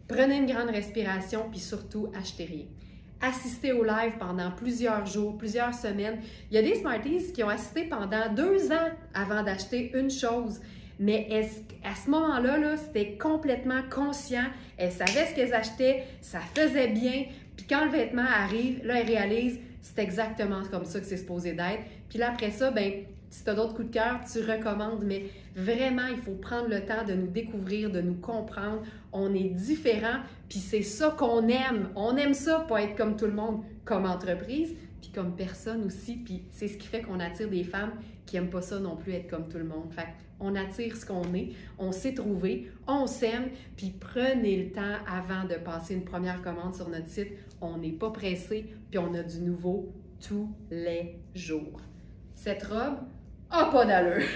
prenez une grande respiration puis surtout achetez rien. Assistez au live pendant plusieurs jours, plusieurs semaines. Il y a des Smarties qui ont assisté pendant 2 ans avant d'acheter une chose. Mais à ce moment-là, -là, c'était complètement conscient. Elles savaient ce qu'elles achetaient, ça faisait bien. Puis quand le vêtement arrive, là, elles réalisent c'est exactement comme ça que c'est supposé d'être. Puis là, après ça, ben, si tu as d'autres coups de cœur, tu recommandes. Mais vraiment, il faut prendre le temps de nous découvrir, de nous comprendre. On est différents, puis c'est ça qu'on aime. On aime ça, pas être comme tout le monde, comme entreprise, puis comme personne aussi. Puis c'est ce qui fait qu'on attire des femmes qui n'aiment pas ça non plus, être comme tout le monde. Fait on attire ce qu'on est, on s'est trouvé, on s'aime, puis prenez le temps avant de passer une première commande sur notre site. On n'est pas pressé, puis on a du nouveau tous les jours. Cette robe, pas d'allure!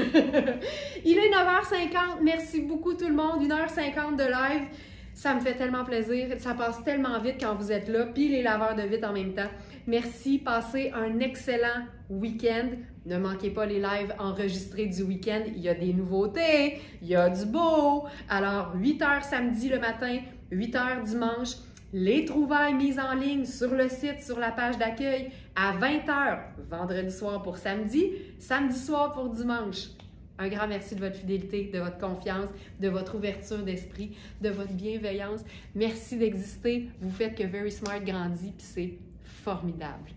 Il est 9h50. Merci beaucoup tout le monde. 1h50 de live. Ça me fait tellement plaisir. Ça passe tellement vite quand vous êtes là. Puis les laveurs de vite en même temps. Merci. Passez un excellent week-end. Ne manquez pas les lives enregistrés du week-end. Il y a des nouveautés. Il y a du beau. Alors, 8h samedi le matin, 8h dimanche. Les trouvailles mises en ligne sur le site, sur la page d'accueil à 20h, vendredi soir pour samedi, samedi soir pour dimanche. Un grand merci de votre fidélité, de votre confiance, de votre ouverture d'esprit, de votre bienveillance. Merci d'exister. Vous faites que Very Smart grandit, puis c'est formidable.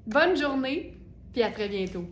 Bonne journée, puis à très bientôt.